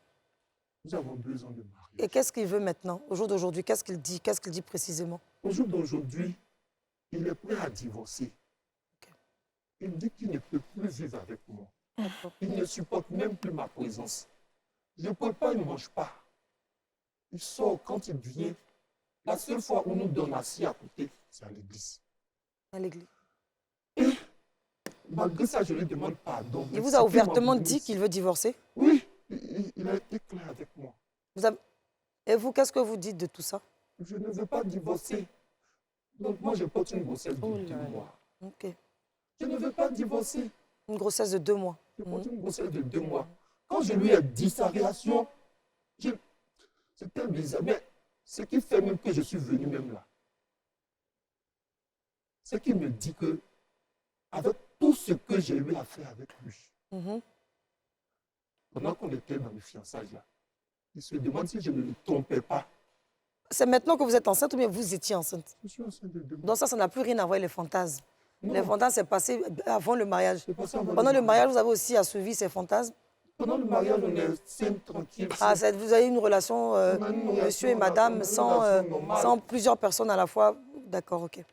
Nous avons 2 ans de mariage. Et qu'est-ce qu'il veut maintenant, au jour d'aujourd'hui? Qu'est-ce qu'il dit? Qu'est-ce qu'il dit précisément? Au jour d'aujourd'hui, il est prêt à divorcer. Il dit qu'il ne peut plus vivre avec moi. Il ne supporte même plus ma présence. Je ne peux pas, il ne mange pas. Il sort quand il vient. La seule fois où nous donne assis à côté, c'est à l'église. À l'église. Et malgré ça, je lui demande pardon. Il vous a ouvertement dit qu'il veut divorcer? Oui, il a été clair avec moi. Et vous, qu'est-ce que vous dites de tout ça? Je ne veux pas divorcer. Donc moi, je porte une grossesse de 2 mois. Ok. Je ne veux pas divorcer. Une grossesse de 2 mois. Je porte une grossesse de 2 mois. Quand je lui ai dit sa réaction, c'était bizarre. Mais ce qui fait même que je suis venu même là, c'est qu'il me dit que, avec tout ce que j'ai eu à faire avec lui, pendant qu'on était dans le fiançailles là, il se demande si je ne le trompais pas. C'est maintenant que vous êtes enceinte ou bien vous étiez enceinte? Je suis enceinte de 2 mois. Donc ça n'a plus rien à voir avec les fantasmes. Non. Les fantasmes, c'est passé avant le mariage. Pendant le mariage, vous avez aussi assouvi ces fantasmes? Pendant le mariage, on est simple, tranquille. Ah, vous avez une relation, monsieur et madame, sans plusieurs personnes à la fois? D'accord, ok.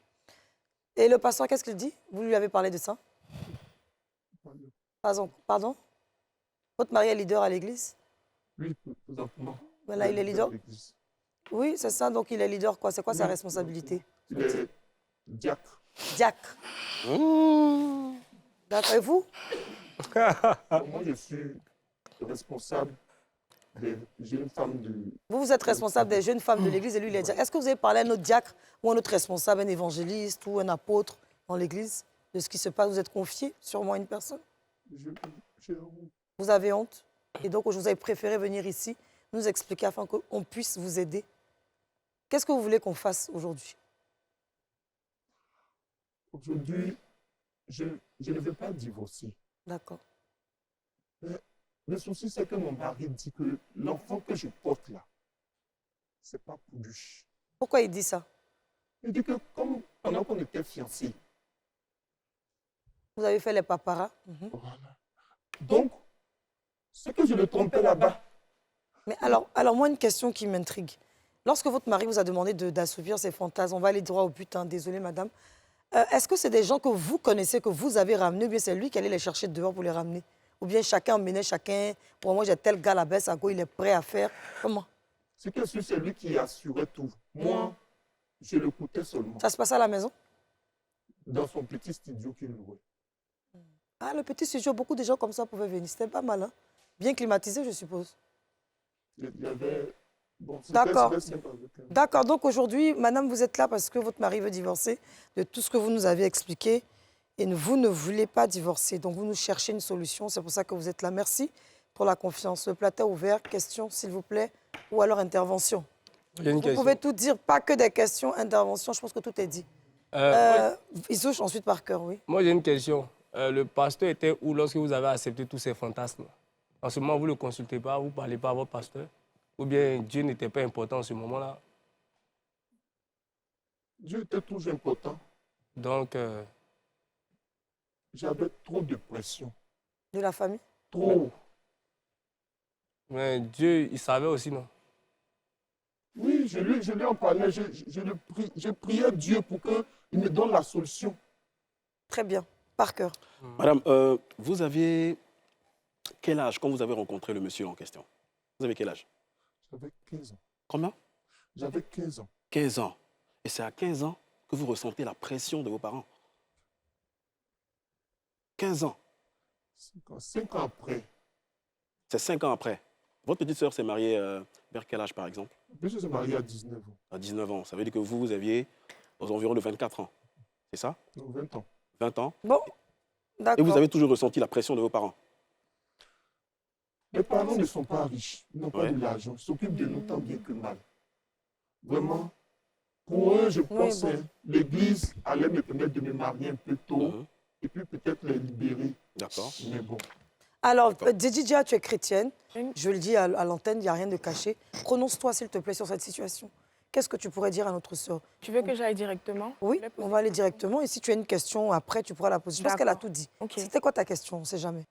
Et le pasteur, qu'est-ce qu'il dit? Vous lui avez parlé de ça? Pardon? Votre mari est leader à l'église? Oui, présentement. Voilà, il est leader? Oui, c'est ça. Donc, il est leader, quoi? C'est quoi sa responsabilité? Il est diacre. Diacre. D'accord. Et vous? Moi, je suis responsable des jeunes femmes de... Vous êtes responsable des jeunes femmes de l'église et lui, il est diacre. Est-ce que vous avez parlé à un autre diacre ou un autre responsable, un évangéliste ou un apôtre dans l'église de ce qui se passe? Vous êtes confié sûrement à une personne? J'ai honte. Vous avez honte? Et donc, vous avez préféré venir ici nous expliquer afin qu'on puisse vous aider. Qu'est-ce que vous voulez qu'on fasse aujourd'hui? Aujourd'hui, je ne veux pas divorcer. D'accord. Le souci, c'est que mon mari dit que l'enfant que je porte là, c'est pas pour lui. Pourquoi il dit ça? Il dit que comme pendant qu'on était fiancés. Vous avez fait les paparas. Voilà. Donc, c'est que je le trompais là-bas. Mais alors moi, une question qui m'intrigue. Lorsque votre mari vous a demandé d'assouvir ses fantasmes, on va aller droit au but, hein, désolée madame, est-ce que c'est des gens que vous connaissez, que vous avez ramenés, ou bien c'est lui qui allait les chercher dehors pour les ramener? Ou bien chacun emmenait chacun, pour moi j'ai tel gars là-bas, à quoi il est prêt à faire? Comment? Ce que c'est lui qui assurait tout. Moi, je l'écoutais seulement. Ça se passait à la maison? Dans son petit studio qu'il louait. Ah, le petit studio, beaucoup de gens comme ça pouvaient venir. C'était pas mal, hein? Bien climatisé, je suppose. Il y avait... Bon, d'accord. D'accord. Donc aujourd'hui, madame, vous êtes là parce que votre mari veut divorcer de tout ce que vous nous avez expliqué et vous ne voulez pas divorcer. Donc vous nous cherchez une solution. C'est pour ça que vous êtes là. Merci pour la confiance. Le plateau ouvert. Question, s'il vous plaît, ou alors intervention. Il y a une question. Vous pouvez tout dire, pas que des questions, intervention. Je pense que tout est dit. Il touche ensuite par cœur, oui. Moi, j'ai une question. Le pasteur était où lorsque vous avez accepté tous ces fantasmes? En ce moment, vous ne le consultez pas, vous ne parlez pas à votre pasteur? Ou bien Dieu n'était pas important en ce moment-là? Dieu était toujours important. Donc... J'avais trop de pression. De la famille? Trop. Mais Dieu, il savait aussi, non? Oui, je lui en parlais. Je priais Dieu pour qu'il me donne la solution. Très bien. Par cœur. Madame, vous aviez quel âge quand vous avez rencontré le monsieur en question? Vous avez quel âge? J'avais 15 ans. Combien? J'avais 15 ans. 15 ans. Et c'est à 15 ans que vous ressentez la pression de vos parents? 15 ans. 5 ans après. C'est 5 ans après. Votre petite sœur s'est mariée vers quel âge, par exemple? Je suis marié à 19 ans. À 19 ans. Ça veut dire que vous aviez aux environs de 24 ans. C'est ça? Non, 20 ans. 20 ans. Bon, d'accord. Et vous avez toujours ressenti la pression de vos parents? Mes parents ne sont pas riches. Ils n'ont pas de l'argent. Ils s'occupent de nous tant bien que mal. Vraiment. Pour eux, je pense que l'église allait me permettre de me marier un peu tôt. Et puis peut-être les libérer. D'accord. Mais bon. Alors, Dididia, tu es chrétienne. Je le dis à l'antenne, il n'y a rien de caché. Prononce-toi, s'il te plaît, sur cette situation. Qu'est-ce que tu pourrais dire à notre sœur? Tu veux que j'aille directement? Oui, on va aller directement. Et si tu as une question, après, tu pourras la poser. Je pense qu'elle a tout dit. C'était quoi ta question? On ne sait jamais.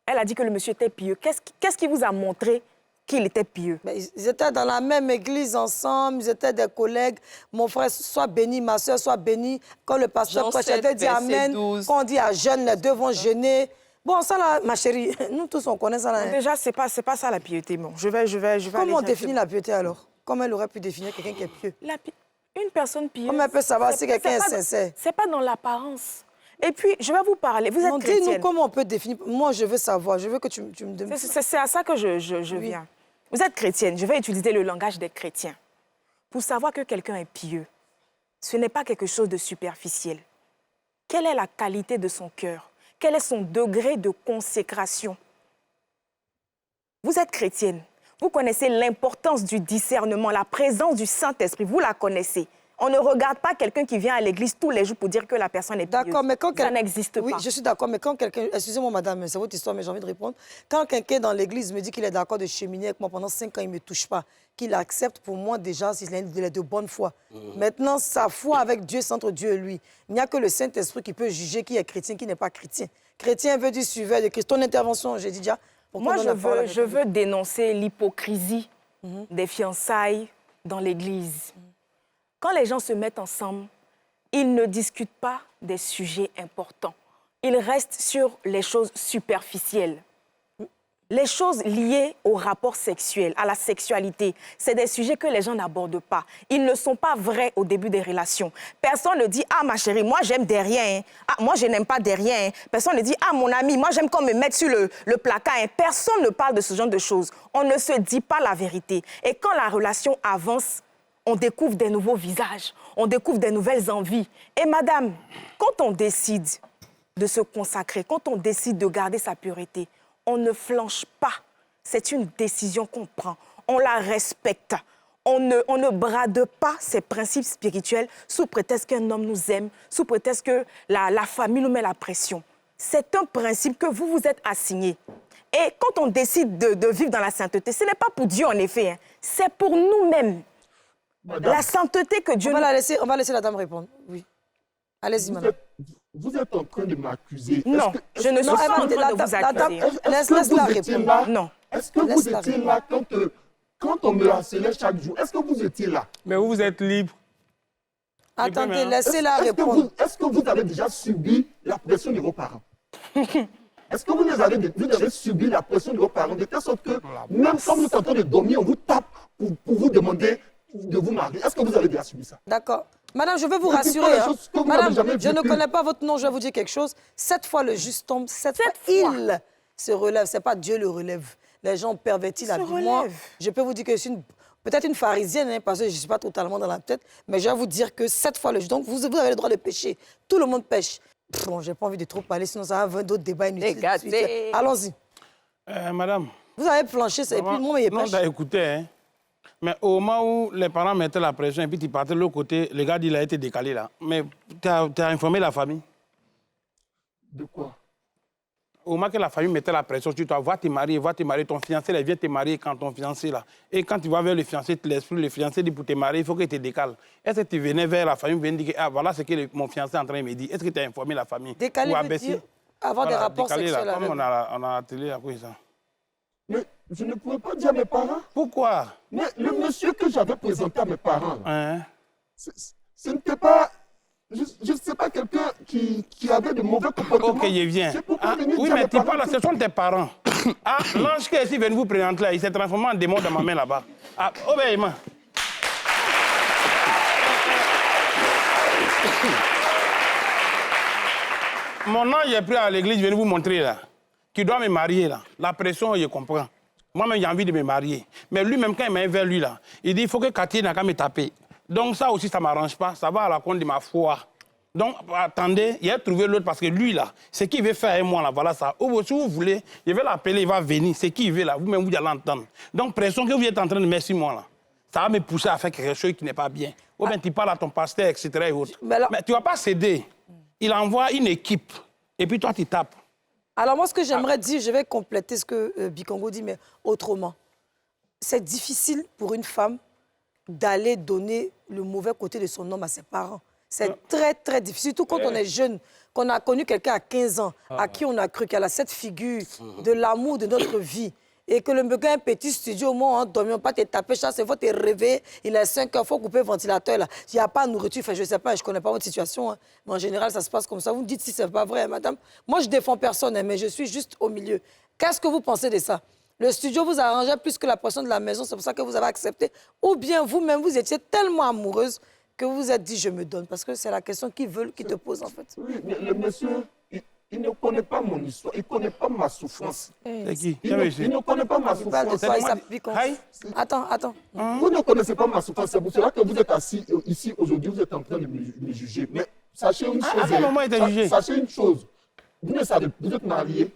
Elle a dit que le monsieur était pieux. Qu'est-ce qui vous a montré qu'il était pieux? Ils étaient dans la même église ensemble, ils étaient des collègues. Mon frère, soit béni, ma soeur, soit bénie. Quand le pasteur prêche, elle dit Amen. Quand on dit à jeûne, les deux vont jeûner. Bon, ça là, ma chérie, nous tous on connaît ça là. Déjà, c'est pas ça la piété. Bon, je vais Comment on définit la piété alors? Comment elle aurait pu définir quelqu'un qui est pieux? Une personne pieuse. Comment elle peut savoir si quelqu'un est sincère? C'est pas dans l'apparence. Et puis, je vais vous parler. Vous êtes chrétienne. Dis-nous comment on peut définir. Moi, je veux savoir. Je veux que tu me demandes. C'est à ça que je viens. Vous êtes chrétienne. Je vais utiliser le langage des chrétiens. Pour savoir que quelqu'un est pieux, ce n'est pas quelque chose de superficiel. Quelle est la qualité de son cœur? Quel est son degré de consécration? Vous êtes chrétienne. Vous connaissez l'importance du discernement, la présence du Saint-Esprit. Vous la connaissez. On ne regarde pas quelqu'un qui vient à l'église tous les jours pour dire que la personne est pieuse. D'accord, mais quand ça n'existe pas. Oui, je suis d'accord, mais quand quelqu'un... Excusez-moi, madame, c'est votre histoire, mais j'ai envie de répondre. Quand quelqu'un dans l'église me dit qu'il est d'accord de cheminer avec moi pendant 5 ans, il ne me touche pas, qu'il accepte pour moi déjà s'il est de bonne foi. Maintenant, sa foi avec Dieu, c'est entre Dieu et lui. Il n'y a que le Saint-Esprit qui peut juger qui est chrétien, qui n'est pas chrétien. Chrétien veut dire suiveur de Christ. Ton intervention, j'ai dit déjà... Moi, je veux dénoncer l'hypocrisie des fiançailles dans l'église. Quand les gens se mettent ensemble, ils ne discutent pas des sujets importants. Ils restent sur les choses superficielles. Les choses liées au rapport sexuel, à la sexualité, c'est des sujets que les gens n'abordent pas. Ils ne sont pas vrais au début des relations. Personne ne dit « Ah, ma chérie, moi, j'aime des riens. Ah, moi, je n'aime pas des riens. » Personne ne dit « Ah, mon ami, moi, j'aime qu'on me mette sur le placard. » Personne ne parle de ce genre de choses. On ne se dit pas la vérité. Et quand la relation avance, on découvre des nouveaux visages, on découvre des nouvelles envies. Et madame, quand on décide de se consacrer, quand on décide de garder sa pureté, on ne flanche pas. C'est une décision qu'on prend. On la respecte. On ne brade pas ses principes spirituels sous prétexte qu'un homme nous aime, sous prétexte que la famille nous met la pression. C'est un principe que vous vous êtes assigné. Et quand on décide de vivre dans la sainteté, ce n'est pas pour Dieu en effet, hein. C'est pour nous-mêmes. La sainteté que Dieu... On va laisser la dame répondre. Oui. Allez-y, madame. Vous êtes en train de m'accuser. Non, je ne suis pas en train de vous accuser. Laisse-la répondre. Non. Est-ce que vous étiez là quand on me harcelait chaque jour? Est-ce que vous étiez là? Mais vous êtes libre. Attendez, laissez-la répondre. Est-ce que vous avez déjà subi la pression de vos parents? Est-ce que vous avez subi la pression de vos parents de telle sorte que même quand vous êtes en train de dormir, on vous tape pour vous demander de vous marier? Est-ce que vous avez déjà subi ça? D'accord. Madame, je veux vous rassurer. Madame, je ne connais pas votre nom, je vais vous dire quelque chose. 7 fois le juste tombe, 7 fois il se relève. Ce n'est pas Dieu le relève. Les gens pervertis la vie. Moi, je peux vous dire que je suis peut-être une pharisienne, hein, parce que je ne suis pas totalement dans la tête, mais je vais vous dire que 7 fois le juste. Donc, vous avez le droit de pécher. Tout le monde pêche. Bon, je n'ai pas envie de trop parler, sinon ça va 20 d'autres débats inutiles. Allons-y. Madame. Vous avez planché, et puis moi, il est non, t'as écouté, hein. Mais au moment où les parents mettaient la pression et puis tu partais de l'autre côté, le gars dit qu'il a été décalé là. Mais tu as informé la famille? De quoi? Au moment que la famille mettait la pression sur toi, va te marier, ton fiancé là, vient te marier quand ton fiancé là. Et quand tu vas vers le fiancé, tu laisses plus, le fiancé dit pour te marier, il faut qu'il te décale. Est-ce que tu venais vers la famille, venir dire, ah voilà ce que mon fiancé est en train de me dire. Est-ce que tu as informé la famille? Décaler veut dire avoir des rapports décalé, sexuels là, avec. comme on a la télé à quoi ça? Mais je ne pouvais pas dire à mes parents. Pourquoi? Mais le monsieur que j'avais présenté à mes parents, Hein? ce n'était pas... Je ne sais pas, quelqu'un qui avait de mauvais comportements. Ok, je viens. Ah, oui, mais tu parles, ce sont tes parents. Ah, l'ange qui est ici vient vous présenter là, il s'est transformé en démon dans ma main là-bas. Ah, obéis-moi. Mon ange est pris à l'église, je viens vous montrer là, qui doit me marier là. La pression, je comprends. Moi-même, j'ai envie de me marier. Mais lui-même, quand il m'a vers lui là, il dit il faut que Cathy n'a qu'à me taper. Donc ça aussi, ça ne m'arrange pas. Ça va à la compte de ma foi. Donc, attendez, il a trouvé l'autre parce que lui, là, ce qu'il veut faire avec moi, là, voilà ça. Ou si vous voulez, je vais l'appeler, il va venir. Ce qu'il veut, là, vous-même, vous allez l'entendre. Donc, pression que vous êtes en train de mettre sur moi, là, ça va me pousser à faire quelque chose qui n'est pas bien. Ou bien tu parles à ton pasteur, etc. Et autres. Mais tu ne vas pas céder. Il envoie une équipe. Et puis toi, tu tapes. Alors moi, ce que j'aimerais dire, je vais compléter ce que Bikongo dit, mais autrement. C'est difficile pour une femme d'aller donner le mauvais côté de son homme à ses parents. C'est très, très difficile. Surtout quand on est jeune, qu'on a connu quelqu'un à 15 ans, à qui on a cru qu'elle a cette figure de l'amour de notre vie. Et que le gars a un petit studio, au moins, on ne dormit pas, te taper, il faut te réveiller, il est 5 heures, il faut couper le ventilateur. Là. Il n'y a pas de nourriture, enfin, je ne sais pas, je ne connais pas votre situation. Hein. Mais en général, ça se passe comme ça. Vous me dites si ce n'est pas vrai, madame. Moi, je ne défends personne, hein, mais je suis juste au milieu. Qu'est-ce que vous pensez de ça? Le studio vous arrangeait plus que la pression de la maison, c'est pour ça que vous avez accepté. Ou bien vous-même, vous étiez tellement amoureuse que vous vous êtes dit, je me donne. Parce que c'est la question qu'ils veulent, qu'ils te posent, en fait. Oui, mais le monsieur, il ne connaît pas mon histoire, il ne connaît pas ma souffrance. C'est qui? Il ne connaît pas ma souffrance. Attends. Vous ne connaissez pas ma souffrance, c'est pour cela que vous êtes assis ici aujourd'hui, vous êtes en train de me juger. Mais sachez une chose. Sachez une chose. Vous ne savez, vous êtes marié.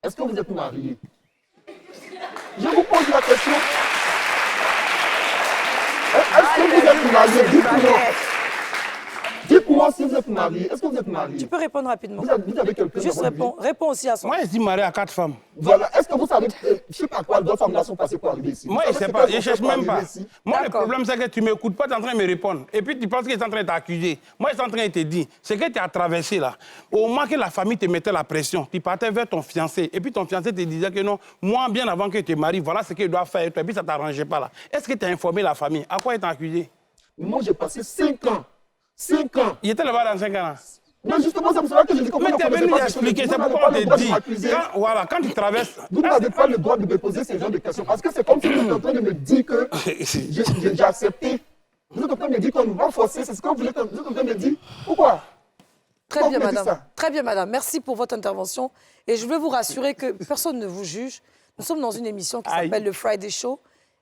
Est-ce que vous êtes marié? Je vous pose la question. Est-ce que vous êtes marié? Dites-moi. Dites-moi si vous êtes marié. Est-ce que vous êtes marié? Tu peux répondre rapidement. Vous avez quelqu'un. Juste réponds aussi à son. Moi, je suis marié à 4 femmes. Voilà. Est-ce que vous savez, je ne sais pas quoi, d'autres femmes là sont passées pour arriver ici? Moi, je ne sais pas. Je ne cherche même pas. Moi, le problème, c'est que tu ne m'écoutes pas, tu es en train de me répondre. Et puis, tu penses qu'il est en train de t'accuser. Moi, je suis en train de te dire, ce que tu as traversé là, au moment que la famille te mettait la pression, tu partais vers ton fiancé. Et puis, ton fiancé te disait que non, moi, bien avant que tu te maries, voilà ce qu'il doit faire. Et puis, ça ne t'arrangeait pas là. Est-ce que tu as informé la famille? À quoi il t'a accusé? Moi, j'ai passé 5 ans. 5 ans. Il était là-bas dans 5 ans. Mais justement, c'est pour cela que je dis comment mais tu es venu expliquer, c'est pourquoi on te dit. Quand tu traverses. Vous n'avez pas le droit de me poser ce genre de questions. Parce que c'est comme si vous êtes en train de me dire que j'ai accepté. Vous êtes en train de me dire qu'on nous va forcer. C'est ce que vous êtes en train de me dire. Pourquoi? Très bien, madame. Très bien, madame. Merci pour votre intervention. Et je veux vous rassurer que personne ne vous juge. Nous sommes dans une émission qui s'appelle le Friday Show.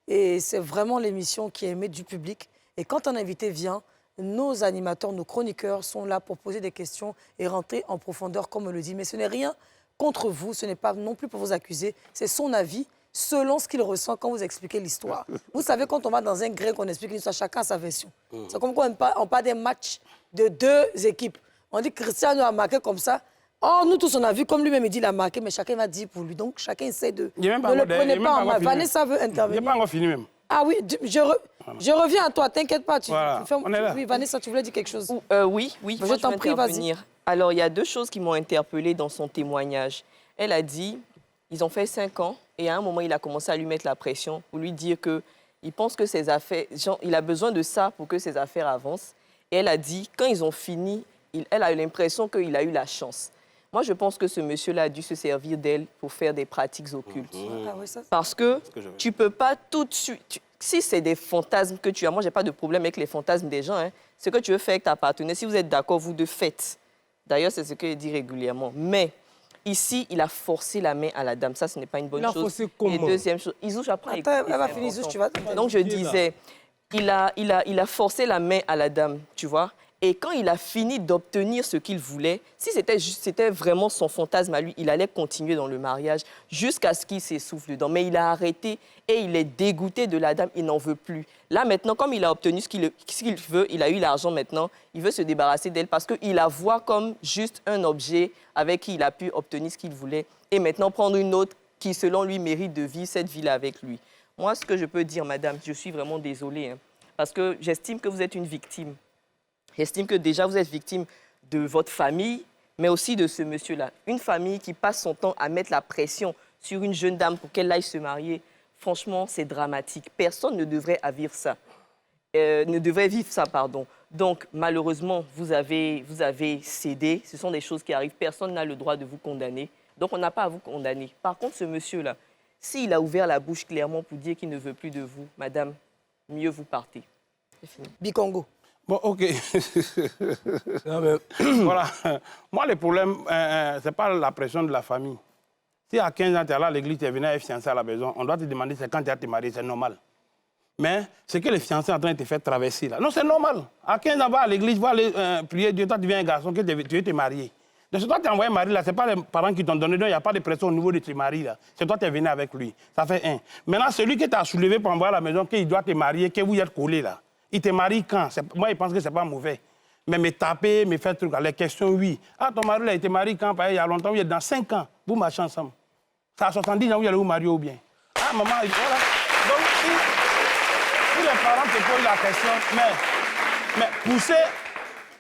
Et c'est vraiment l'émission qui est aimée du public. Et quand un invité vient, nos animateurs, nos chroniqueurs sont là pour poser des questions et rentrer en profondeur, comme on le dit. Mais ce n'est rien contre vous, ce n'est pas non plus pour vous accuser. C'est son avis, selon ce qu'il ressent quand vous expliquez l'histoire. Vous savez, quand on va dans un grec, on explique l'histoire, chacun a sa version. C'est comme quand on parle des matchs de 2 équipes. On dit que Cristiano a marqué comme ça. Oh, nous tous, on a vu comme lui-même, il dit qu'il a marqué, mais chacun va dire pour lui. Donc, chacun essaie de... Ne le prenez pas en main. Vanessa veut intervenir. Il n'est pas encore fini même. Ah oui, je reviens à toi, t'inquiète pas. Voilà, on est là. Oui, Vanessa, tu voulais dire quelque chose? Oui, je t'en prie, vas-y. Alors, il y a 2 choses qui m'ont interpellée dans son témoignage. Elle a dit, ils ont fait 5 ans, et à un moment, il a commencé à lui mettre la pression pour lui dire qu'il pense que ses affaires, il a besoin de ça pour que ses affaires avancent. Et elle a dit, quand ils ont fini, elle a eu l'impression qu'il a eu la chance. Moi, je pense que ce monsieur-là a dû se servir d'elle pour faire des pratiques occultes. Parce que tu ne peux pas tout de suite... Si c'est des fantasmes que tu as, moi, je n'ai pas de problème avec les fantasmes des gens. Hein. Ce que tu veux faire avec ta partenaire, si vous êtes d'accord, vous deux faites. D'ailleurs, c'est ce qu'il dit régulièrement. Mais ici, il a forcé la main à la dame. Ça, ce n'est pas une bonne chose. Il a forcé comment? Et deuxième chose... Isouche, après... Attends, elle va finir, Isouche, tu vas... Donc, je disais, il a forcé la main à la dame, tu vois. Et quand il a fini d'obtenir ce qu'il voulait, si c'était vraiment son fantasme à lui, il allait continuer dans le mariage jusqu'à ce qu'il s'essouffle dedans. Mais il a arrêté et il est dégoûté de la dame, il n'en veut plus. Là, maintenant, comme il a obtenu ce qu'il veut, il a eu l'argent maintenant, il veut se débarrasser d'elle parce qu'il la voit comme juste un objet avec qui il a pu obtenir ce qu'il voulait. Et maintenant, prendre une autre qui, selon lui, mérite de vivre cette vie-là avec lui. Moi, ce que je peux dire, madame, je suis vraiment désolée, hein, parce que j'estime que vous êtes une victime. J'estime que déjà, vous êtes victime de votre famille, mais aussi de ce monsieur-là. Une famille qui passe son temps à mettre la pression sur une jeune dame pour qu'elle aille se marier, franchement, c'est dramatique. Personne ne devrait vivre ça. Donc, malheureusement, vous avez cédé. Ce sont des choses qui arrivent. Personne n'a le droit de vous condamner. Donc, on n'a pas à vous condamner. Par contre, ce monsieur-là, s'il a ouvert la bouche clairement pour dire qu'il ne veut plus de vous, madame, mieux vous partez. C'est fini. Bikongo. Bon, OK. Voilà. Moi, le problème, ce n'est pas la pression de la famille. Si à 15 ans, tu es allé à l'église, tu es venu à être fiancé à la maison, on doit te demander c'est quand tu as te marié, c'est normal. Mais ce que les fiancés sont en train de te faire traverser là, non, c'est normal. À 15 ans, va à l'église, va aller prier Dieu, toi, tu viens un garçon, que tu veux te marier. Donc, c'est toi qui as envoyé mari là, ce n'est pas les parents qui t'ont donné, il n'y a pas de pression au niveau de tes maris là. C'est toi qui es venu avec lui. Ça fait un. Maintenant, celui qui t'a soulevé pour envoyer à la maison, qu'il doit te marier, que vous y êtes collés là. Il te marie quand? Moi, je pense que ce n'est pas mauvais. Mais me taper, me faire truc, les questions, oui. Ah, ton mari, là, il te marie quand? Il y a longtemps, il est dans 5 ans. Vous marchez ensemble. Ça a 70 ans, vous allez vous marier ou bien? Ah, maman, voilà. Donc, si les parents te posent la question, mais pousser,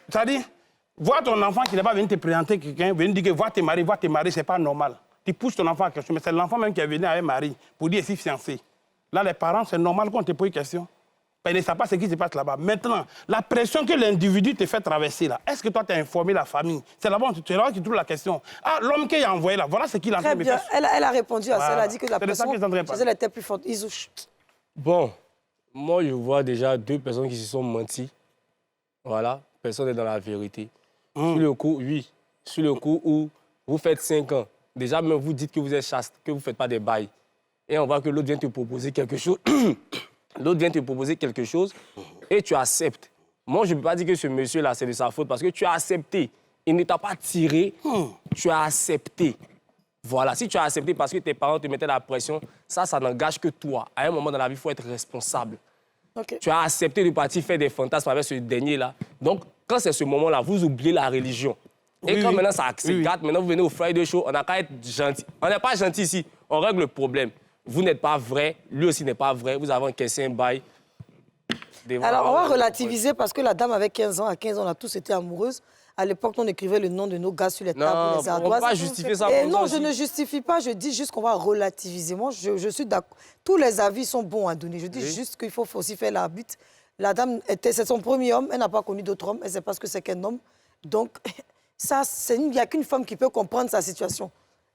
c'est-à-dire, voir ton enfant qui n'est pas venu te présenter quelqu'un, venir dire que va te marier, c'est pas normal. Tu pousses ton enfant à question, mais c'est l'enfant même qui est venu avec mari pour dire si fiancé. Là, les parents, c'est normal qu'on te pose une question. Ils ne savent pas ce qui se passe là-bas. Maintenant, la pression que l'individu te fait traverser là, est-ce que toi, tu as informé la famille? C'est là-bas que tu trouves la question. Ah, l'homme qui a envoyé là, voilà ce qu'il a fait. Très bien. Elle a répondu à ça. Elle a dit que la pression elle était plus forte. Isouche. Bon, moi, je vois déjà 2 personnes qui se sont menties. Voilà, personne n'est dans la vérité. Sur le coup, oui. Sur le coup où vous faites 5 ans, déjà, même vous dites que vous êtes chaste, que vous ne faites pas des bails. Et on voit que l'autre vient te proposer quelque chose. L'autre vient te proposer quelque chose et tu acceptes. Moi, je ne peux pas dire que ce monsieur-là, c'est de sa faute parce que tu as accepté. Il ne t'a pas tiré, tu as accepté. Voilà, si tu as accepté parce que tes parents te mettaient la pression, ça n'engage que toi. À un moment dans la vie, il faut être responsable. Okay. Tu as accepté de partir faire des fantasmes avec ce dernier-là. Donc, quand c'est ce moment-là, vous oubliez la religion. Et quand maintenant ça accélère, maintenant vous venez au Friday Show, on n'a qu'à être gentil. On n'est pas gentil ici, on règle le problème. Vous n'êtes pas vrai, lui aussi n'est pas vrai, vous avez encaissé un bail. Alors, on va relativiser parce que la dame avait 15 ans. À 15 ans, on a tous été amoureuses. À l'époque, on écrivait le nom de nos gars sur les tables, les ardoises. Non, on ne va pas justifier ça. Non, je ne justifie pas, je dis juste qu'on va relativiser. Moi, je suis d'accord. Tous les avis sont bons à donner. Je dis juste qu'il faut aussi faire l'arbitre. La dame, c'est son premier homme, elle n'a pas connu d'autres hommes, elle ne sait pas ce que c'est qu'un homme. Donc, il n'y a qu'une femme qui peut comprendre sa situation.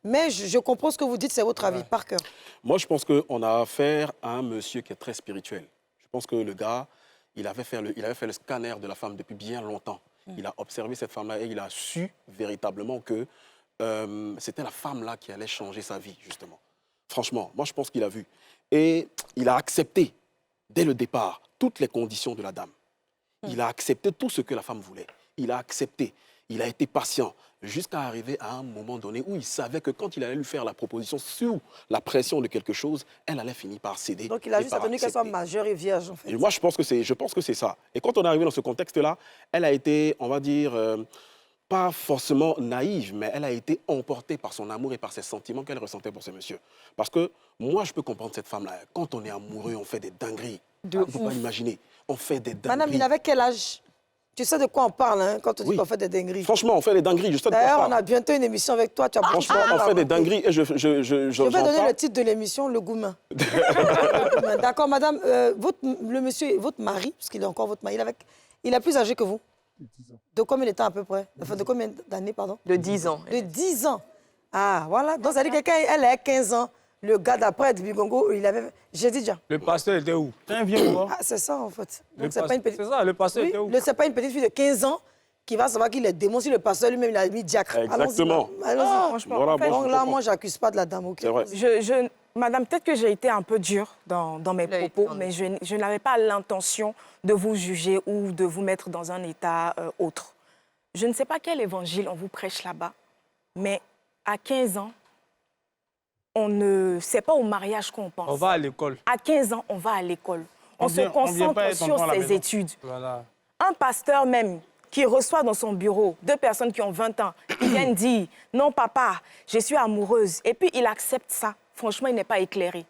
Mais je comprends ce que vous dites, c'est votre avis, par cœur. Moi, je pense qu'on a affaire à un monsieur qui est très spirituel. Je pense que le gars, il avait fait le scanner de la femme depuis bien longtemps. Il a observé cette femme-là et il a su véritablement que c'était la femme-là qui allait changer sa vie, justement. Franchement, moi, je pense qu'il a vu. Et il a accepté, dès le départ, toutes les conditions de la dame. Il a accepté tout ce que la femme voulait. Il a accepté. Il a été patient jusqu'à arriver à un moment donné où il savait que quand il allait lui faire la proposition sous la pression de quelque chose, elle allait finir par céder. Donc il a juste attendu qu'elle soit majeure et vierge, en fait. Et moi, je pense que c'est ça. Et quand on est arrivé dans ce contexte-là, elle a été, on va dire, pas forcément naïve, mais elle a été emportée par son amour et par ses sentiments qu'elle ressentait pour ce monsieur. Parce que moi, je peux comprendre cette femme-là. Quand on est amoureux, on fait des dingueries. Il ne faut pas imaginer. On fait des dingueries. Madame, il avait quel âge? Tu sais de quoi on parle, hein, quand on dit qu'on fait des dingueries. Franchement, on fait des dingueries. D'ailleurs, on a bientôt une émission avec toi. Tu as franchement, on fait des dingueries et je vais donner le titre de l'émission, Le Goumin. D'accord, madame, le monsieur, votre mari, parce qu'il est encore votre mari, il est plus âgé que vous? De 10 ans. De combien de temps à peu près? Enfin, de combien d'années, pardon? De 10 ans. De 10 ans. Ah, voilà. Donc, ça veut dire que quelqu'un, elle a 15 ans. Le gars d'après, de Bigongo, il avait... J'ai dit déjà. Le pasteur était où? C'est un vieux quoi? Ah, c'est ça, en fait. C'est ça, le pasteur était où? C'est pas une petite fille de 15 ans qui va savoir qu'il est démon si le pasteur lui-même, il a mis diacre. Exactement. Allons-y. Franchement, voilà, en fait, donc là, moi, j'accuse pas de la dame. Okay? C'est vrai. Madame, peut-être que j'ai été un peu dure dans mes propos, mais je n'avais pas l'intention de vous juger ou de vous mettre dans un état autre. Je ne sais pas quel évangile on vous prêche là-bas, mais à 15 ans, on ne sait pas au mariage qu'on pense. On va à l'école. À 15 ans, on va à l'école. On se concentre sur ses études. Voilà. Un pasteur même qui reçoit dans son bureau 2 personnes qui ont 20 ans, qui viennent dire « Non, papa, je suis amoureuse ». Et puis, il accepte ça. Franchement, il n'est pas éclairé.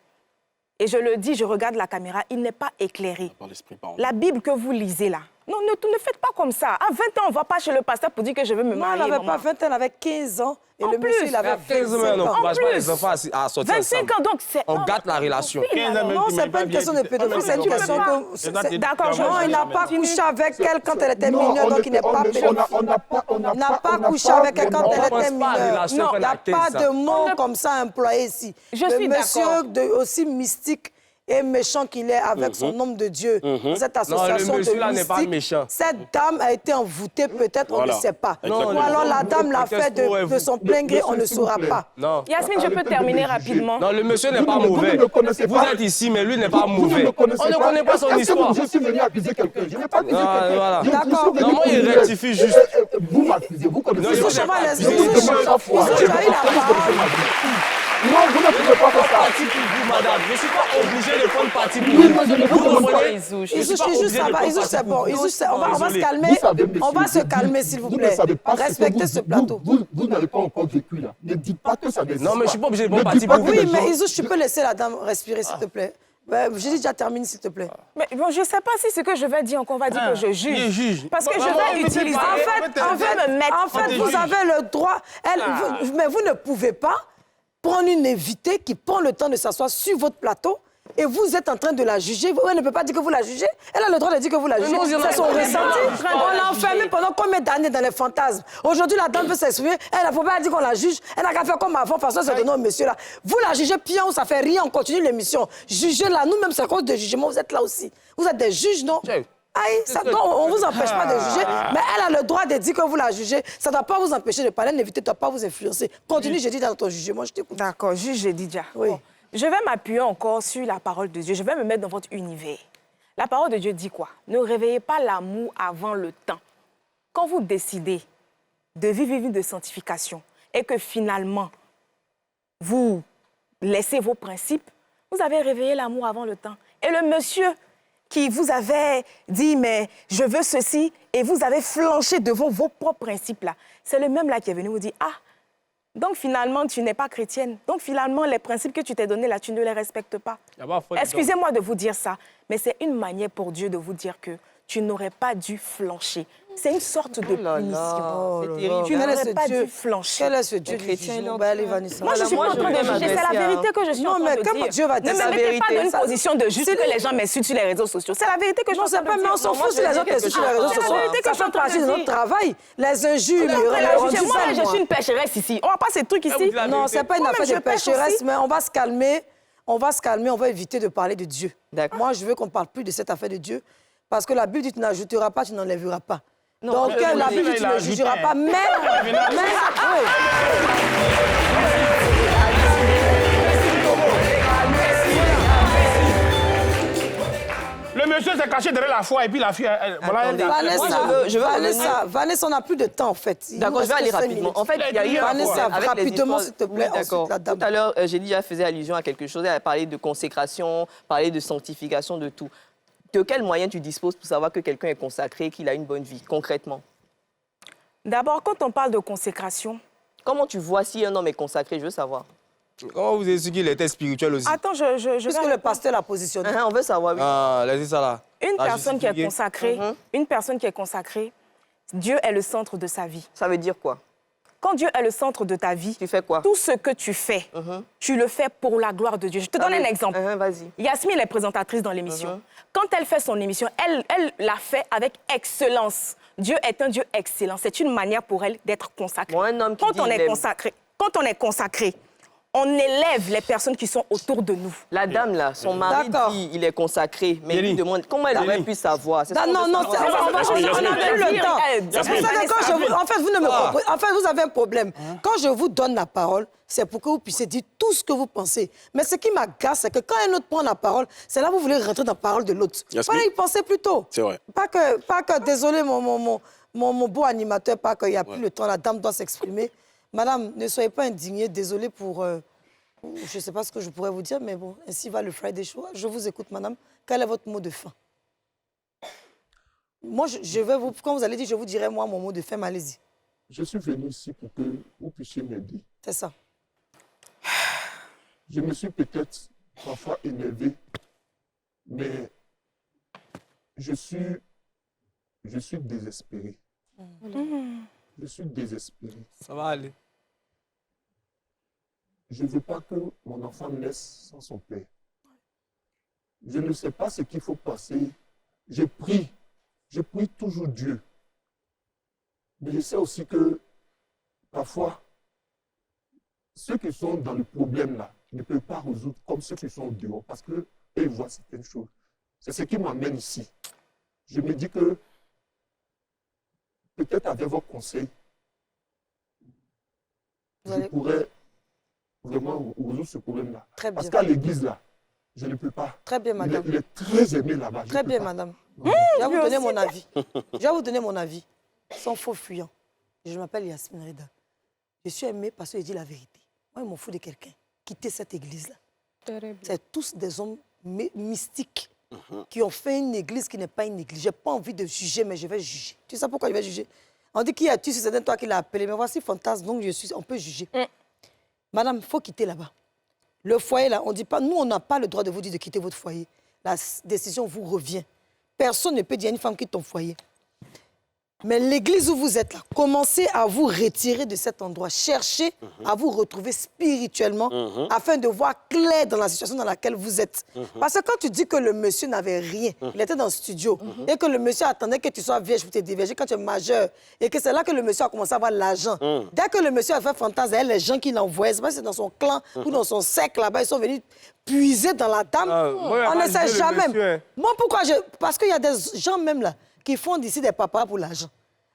Et je le dis, je regarde la caméra, il n'est pas éclairé. La Bible que vous lisez là, non, ne faites pas comme ça. À 20 ans, on ne va pas chez le pasteur pour dire que je veux me marier. Non, elle n'avait pas 20 ans, elle avait 15 ans. Et En le plus, monsieur, il avait 15 ans, on n'encourage pas les enfants à sortir 25 ensemble. ans, donc c'est... On gâte la relation. Non, c'est pas une question de pédophilie, c'est une question que... D'accord, non, il n'a pas couché avec elle quand elle était mineure, donc il n'est pas pédophile. Il n'a pas couché avec elle quand elle était mineure. Non, il n'y a pas de mot comme ça employé ici. Je suis d'accord. Le monsieur aussi mystique et méchant qu'il est avec son homme de Dieu, cette association le monsieur là de n'est pas mystiques, méchant. cette dame a été envoûtée, peut-être, on ne Voilà. sait pas. Ou Exactement. alors la dame l'a fait de son plein gré, on ne saura pas. Non. Yasmine, je peux terminer rapidement. Non, le monsieur n'est pas mauvais. Vous êtes ici, mais lui n'est pas mauvais. On ne connaît pas son histoire. Je suis venu accuser quelqu'un. Je n'ai pas accusé quelqu'un. Voilà. D'accord. Non, moi, il rectifie juste. Vous m'accusez, vous connaissez. Non, Ils il ont faut jamais pas les accuser. ils ont eu la parole. Non, vous ne pouvez pas faire ça. Parti pour vous, madame. Je ne suis pas obligé de prendre parti pour Oui, vous. moi, je ne Vous comprends pas. comprenez? Isus, ça va. Isus, c'est bon. Isus, on va se calmer. Vous savez, monsieur, On va se calmer, s'il vous Vous ne plaît. savez pas ce que Respectez ce plateau. Vous n'avez pas encore vécu là. Ne dites pas que ça n'existe Non, mais je ne suis pas obligé de prendre Ne parti dites pas pour que vous. Oui, les mais gens- Isus, tu peux laisser la dame respirer, s'il te plaît. J'ai déjà terminé, s'il te plaît. Mais bon, je ne sais pas si ce que je vais dire, on va dire que je juge. il juge. Parce que Bon, je maman, vais mais c'est utiliser... pas- En fait, vous avez le droit. Mais vous ne pouvez pas prendre une invitée qui prend le temps de s'asseoir sur votre plateau et vous êtes en train de la juger. Elle ne peut pas dire que vous la jugez. Elle a le droit de dire que vous la jugez. C'est son ressenti. On l'a enfermée pendant combien d'années dans les fantasmes. Aujourd'hui, la dame veut s'exprimer. Elle ne faut pas dire qu'on la juge. Elle n'a qu'à faire comme avant, parce que c'est donné au monsieur là. Vous la jugez bien ou ça fait rien, on continue l'émission. Jugez-la. Nous-mêmes, c'est à cause de jugement. Vous êtes là aussi. Vous êtes des juges, non? Aïe, on ne vous empêche pas de juger, mais elle a le droit de dire que vous la jugez. Ça ne doit pas vous empêcher de parler, l'invité ne doit pas vous influencer. Continue, j'ai dit dans ton jugement, je t'écoute. D'accord, juge, j'ai dit déjà. Oui. Bon, je vais m'appuyer encore sur la parole de Dieu. Je vais me mettre dans votre univers. La parole de Dieu dit quoi? Ne réveillez pas l'amour avant le temps. Quand vous décidez de vivre une vie de sanctification et que finalement, vous laissez vos principes, vous avez réveillé l'amour avant le temps. Et le monsieur qui vous avait dit, mais je veux ceci, et vous avez flanché devant vos propres principes-là, c'est le même là qui est venu vous dire, ah, donc finalement, tu n'es pas chrétienne. Donc finalement, les principes que tu t'es donnés là, tu ne les respectes pas. Excusez-moi de vous dire ça, mais c'est une manière pour Dieu de vous dire que tu n'aurais pas dû flancher. C'est une sorte de punition. C'est terrible. Tu n'aurais pas dû flancher. Quel est ce Dieu chrétien, chrétien? Moi, je ne suis pas en train de juger, c'est la vérité que je suis en train de dire. Dieu va dire ne la me mettez vérité, pas dans une ça- position de juste que les gens m'insultent sur les réseaux sociaux. C'est la vérité que je suis en train de dire. Mais on s'en fout si les autres sont sur les réseaux C'est la sociaux. vérité que Ça je suis en fait train partie de de notre dire. travail. Les injures, On est en train de les juger. Moi, je suis une pécheresse ici. On va pas ces trucs ici. Non, c'est pas une Moi-même, affaire je de pêche pécheresse, aussi. mais on va se calmer. On va se calmer, on va éviter de parler de Dieu. Moi, je veux qu'on ne parle plus de cette affaire de Dieu, parce que la Bible dit tu n'ajouteras pas, tu n'enlèveras pas. Donc, la Bible dit tu ne jugeras pas, mais Le monsieur s'est caché derrière la foi et puis la fille, voilà, elle Vanessa, on n'a plus de temps, en fait. Il D'accord, nous je vais reste aller 5 rapidement. minutes. En fait, il y a eu Vanessa, avec les rapidement, histoires- s'il te plaît. Oui, d'accord. Ensuite, la dame. Tout à l'heure, Gélia faisait allusion à quelque chose. Elle a parlé de consécration, parlé de sanctification, de tout. De quels moyens tu disposes pour savoir que quelqu'un est consacré, qu'il a une bonne vie, concrètement? D'abord, quand on parle de consécration... Comment tu vois si un homme est consacré? Je veux savoir. Comment vous avez su qu'il était spirituel aussi? Attends, je Puisque le pasteur l'a positionné. On veut savoir, oui. Ah, laissez ça là. Une Ah, personne qui est justifié. consacrée, une personne qui est consacrée, Dieu est le centre de sa vie. Ça veut dire quoi? Quand Dieu est le centre de ta vie, tu fais quoi? Tout ce que tu fais, tu le fais pour la gloire de Dieu. Je te donne un exemple. Vas-y. Yasmine est présentatrice dans l'émission. Quand elle fait son émission, elle la fait avec excellence. Dieu est un Dieu excellent. C'est une manière pour elle d'être consacrée. Un homme qui quand dit on il est aime. consacré, quand on est consacré, on élève les personnes qui sont autour de nous. La dame, là, son mari dit il est consacré, mais il lui demande comment elle aurait pu savoir. Non, on n'a plus le temps. C'est pour ça que quand je vous... En fait, vous ne me comprenez. En fait, vous avez un problème. Quand je vous donne la parole, c'est pour que vous puissiez dire tout ce que vous pensez. Mais ce qui m'agace, c'est que quand un autre prend la parole, c'est là que vous voulez rentrer dans la parole de l'autre. Fallait y penser plus tôt. C'est vrai. Pas que désolé, mon beau animateur, pas qu'il n'y a plus le temps, la dame doit s'exprimer. Madame, ne soyez pas indignée, désolée pour... je ne sais pas ce que je pourrais vous dire, mais bon, ainsi va le Friday Show. Je vous écoute, madame. Quel est votre mot de fin? Moi, je vais vous... Quand vous allez dire, je vous dirai, moi, mon mot de fin, mais allez-y. Je suis venu ici pour que vous puissiez m'aider. C'est ça. Je me suis peut-être parfois énervé, mais je suis désespéré. Je suis désespéré. Ça va aller. Je ne veux pas que mon enfant naisse sans son père. Je ne sais pas ce qu'il faut passer. Je prie toujours Dieu. Mais je sais aussi que parfois, ceux qui sont dans le problème là ne peuvent pas résoudre comme ceux qui sont dehors parce qu'eux, ils voient certaines choses. C'est ce qui m'amène ici. Je me dis que peut-être avec vos conseils, je pourrais vraiment résoudre ce problème-là. Parce qu'à l'église, là, je ne peux pas. Très bien, madame. Il est très aimé là-bas. Très bien, madame. Je vais vous donner mon avis. Je vais vous donner mon avis. Sans faux fuyant. Je m'appelle Yasmine Reda. Je suis aimée parce que je dis la vérité. Moi, je m'en fous de quelqu'un. Quitter cette église-là. C'est tous des hommes mystiques qui ont fait une église qui n'est pas une église. Je n'ai pas envie de juger, mais je vais juger. Tu sais pourquoi je vais juger? On dit qui a-tu, c'est toi qui l'as appelé. Mais voici Fantasme, donc on peut juger. Madame, il faut quitter là-bas. Le foyer, là, on ne dit pas... Nous, on n'a pas le droit de vous dire de quitter votre foyer. La décision vous revient. Personne ne peut dire à une femme quitte ton foyer. Mais l'église où vous êtes là, commencez à vous retirer de cet endroit. Cherchez à vous retrouver spirituellement afin de voir clair dans la situation dans laquelle vous êtes. Parce que quand tu dis que le monsieur n'avait rien, il était dans le studio, et que le monsieur attendait que tu sois vierge pour te déverger quand tu es majeur, et que c'est là que le monsieur a commencé à avoir l'argent. Dès que le monsieur a fait fantasme, les gens qui l'envoyaient, c'est pas si c'est dans son clan ou dans son cercle là-bas, ils sont venus puiser dans la dame. On ne sait jamais. Moi, pourquoi Parce qu'il y a des gens même là qui font d'ici des papas pour l'argent.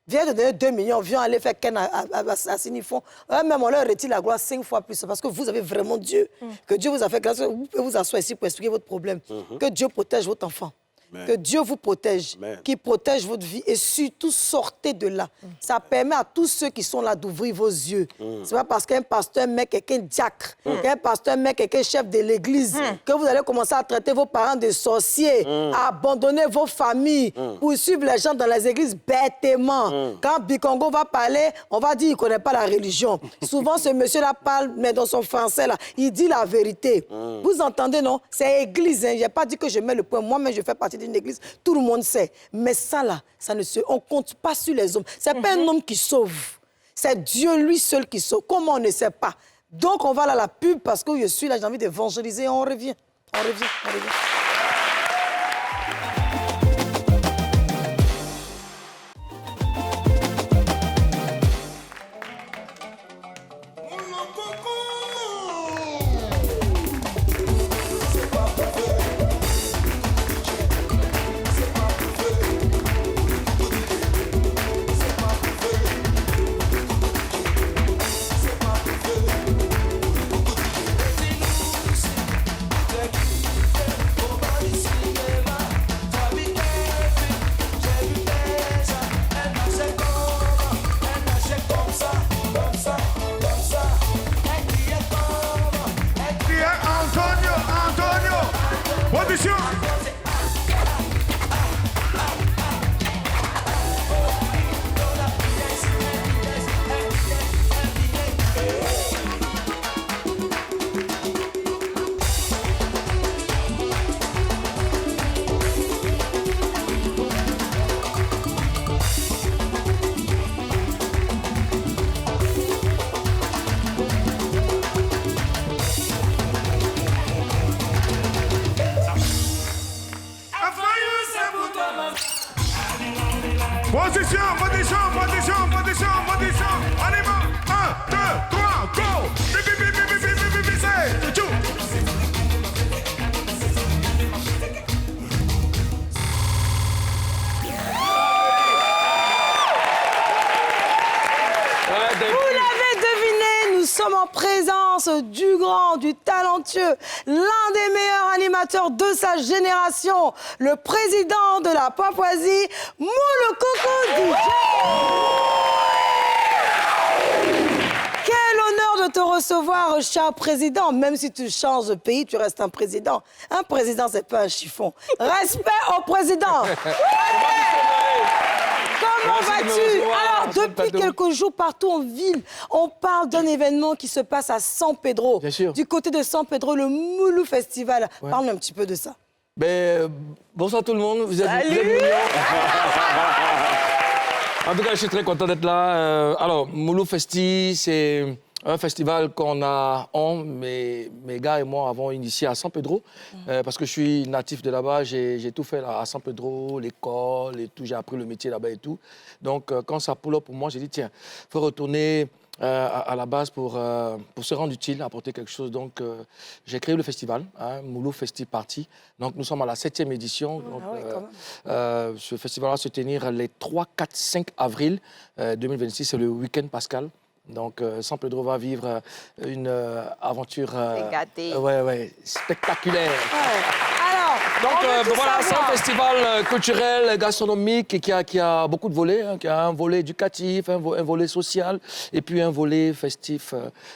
Viens de donner 2 millions, viens aller faire Ken à Sinifon. Eux-mêmes, on leur retire la gloire 5 fois plus. Parce que vous avez vraiment Dieu. Que Dieu vous a fait grâce. Vous pouvez vous asseoir ici pour expliquer votre problème. Que Dieu protège votre enfant. Que Dieu vous protège, qu'il protège votre vie et surtout sortez de là. Ça permet à tous ceux qui sont là d'ouvrir vos yeux. C'est pas parce qu'un pasteur met quelqu'un diacre, qu'un pasteur met quelqu'un chef de l'église, que vous allez commencer à traiter vos parents de sorciers, à abandonner vos familles, pour suivre les gens dans les églises bêtement. Quand Bikongo va parler, on va dire qu'il ne connaît pas la religion. Souvent, ce monsieur-là parle, mais dans son français, là, il dit la vérité. Vous entendez, non? C'est église. Hein? Je n'ai pas dit que je mets le point. Moi-même, je fais partie d'une église, tout le monde sait. Mais ça, là, on ne compte pas sur les hommes. Ce n'est pas un homme qui sauve. C'est Dieu, lui seul, qui sauve. Comment on ne sait pas? Donc, on va là à la pub parce que je suis là, j'ai envie d'évangéliser et on revient. On revient. Position. On y va. 1, 2, 3, go. Chouchou. Vous l'avez deviné, nous sommes en présence du grand, du talentueux, l'un des meilleurs animateurs de sa génération, le président de la Papouasie, Moulou Coucou DJ. Quel honneur de te recevoir, cher président. Même si tu changes de pays, tu restes un président. Un président, c'est pas un chiffon. Respect au président. Comment vas-tu? Alors, depuis quelques jours, partout en ville, on parle d'un événement qui se passe à San Pedro. Bien sûr. Du côté de San Pedro, le Moulou Festival. Ouais. Parle-nous un petit peu de ça. Bonsoir tout le monde, vous êtes mignons. En tout cas, je suis très content d'être là. Alors, Moulou Festi, c'est un festival mes gars et moi avons initié à San Pedro, parce que je suis natif de là-bas, j'ai tout fait là, à San Pedro, l'école et tout, j'ai appris le métier là-bas et tout. Donc, quand ça pull up pour moi, j'ai dit, tiens, il faut retourner à la base pour se rendre utile, apporter quelque chose. Donc, j'ai créé le festival, Moulou Festi Party. Donc, nous sommes à la 7e édition. Donc, ce festival va se tenir les 3, 4, 5 avril 2026. C'est le week-end pascal. Donc, San Pedro va vivre une aventure spectaculaire. Donc, voilà, c'est un festival culturel, gastronomique et qui a beaucoup de volets. Qui a un volet éducatif, un volet social et puis un volet festif,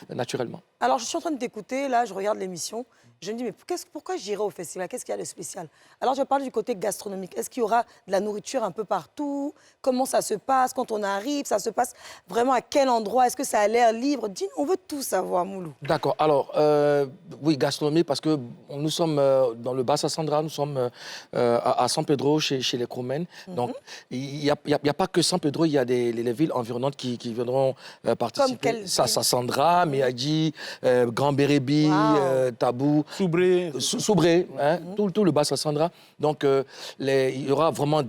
naturellement. Alors, je suis en train de t'écouter, là, je regarde l'émission. Je me dis, mais pourquoi j'irai au festival? Qu'est-ce qu'il y a de spécial? Alors, je parle du côté gastronomique. Est-ce qu'il y aura de la nourriture un peu partout? Comment ça se passe quand on arrive? Ça se passe vraiment à quel endroit? Est-ce que ça a l'air libre? Dis, on veut tout savoir, Moulou. D'accord. Alors, oui, gastronomie, parce que nous sommes dans le Bassa Sandra, nous sommes à San Pedro, chez les Cromènes. Donc, il n'y a pas que San Pedro, il y a les villes environnantes qui viendront participer. Sandra, Miyagi, Grand Bérébi, Tabou. Soubré, hein, tout le Bassa Sandra. Donc, il y aura vraiment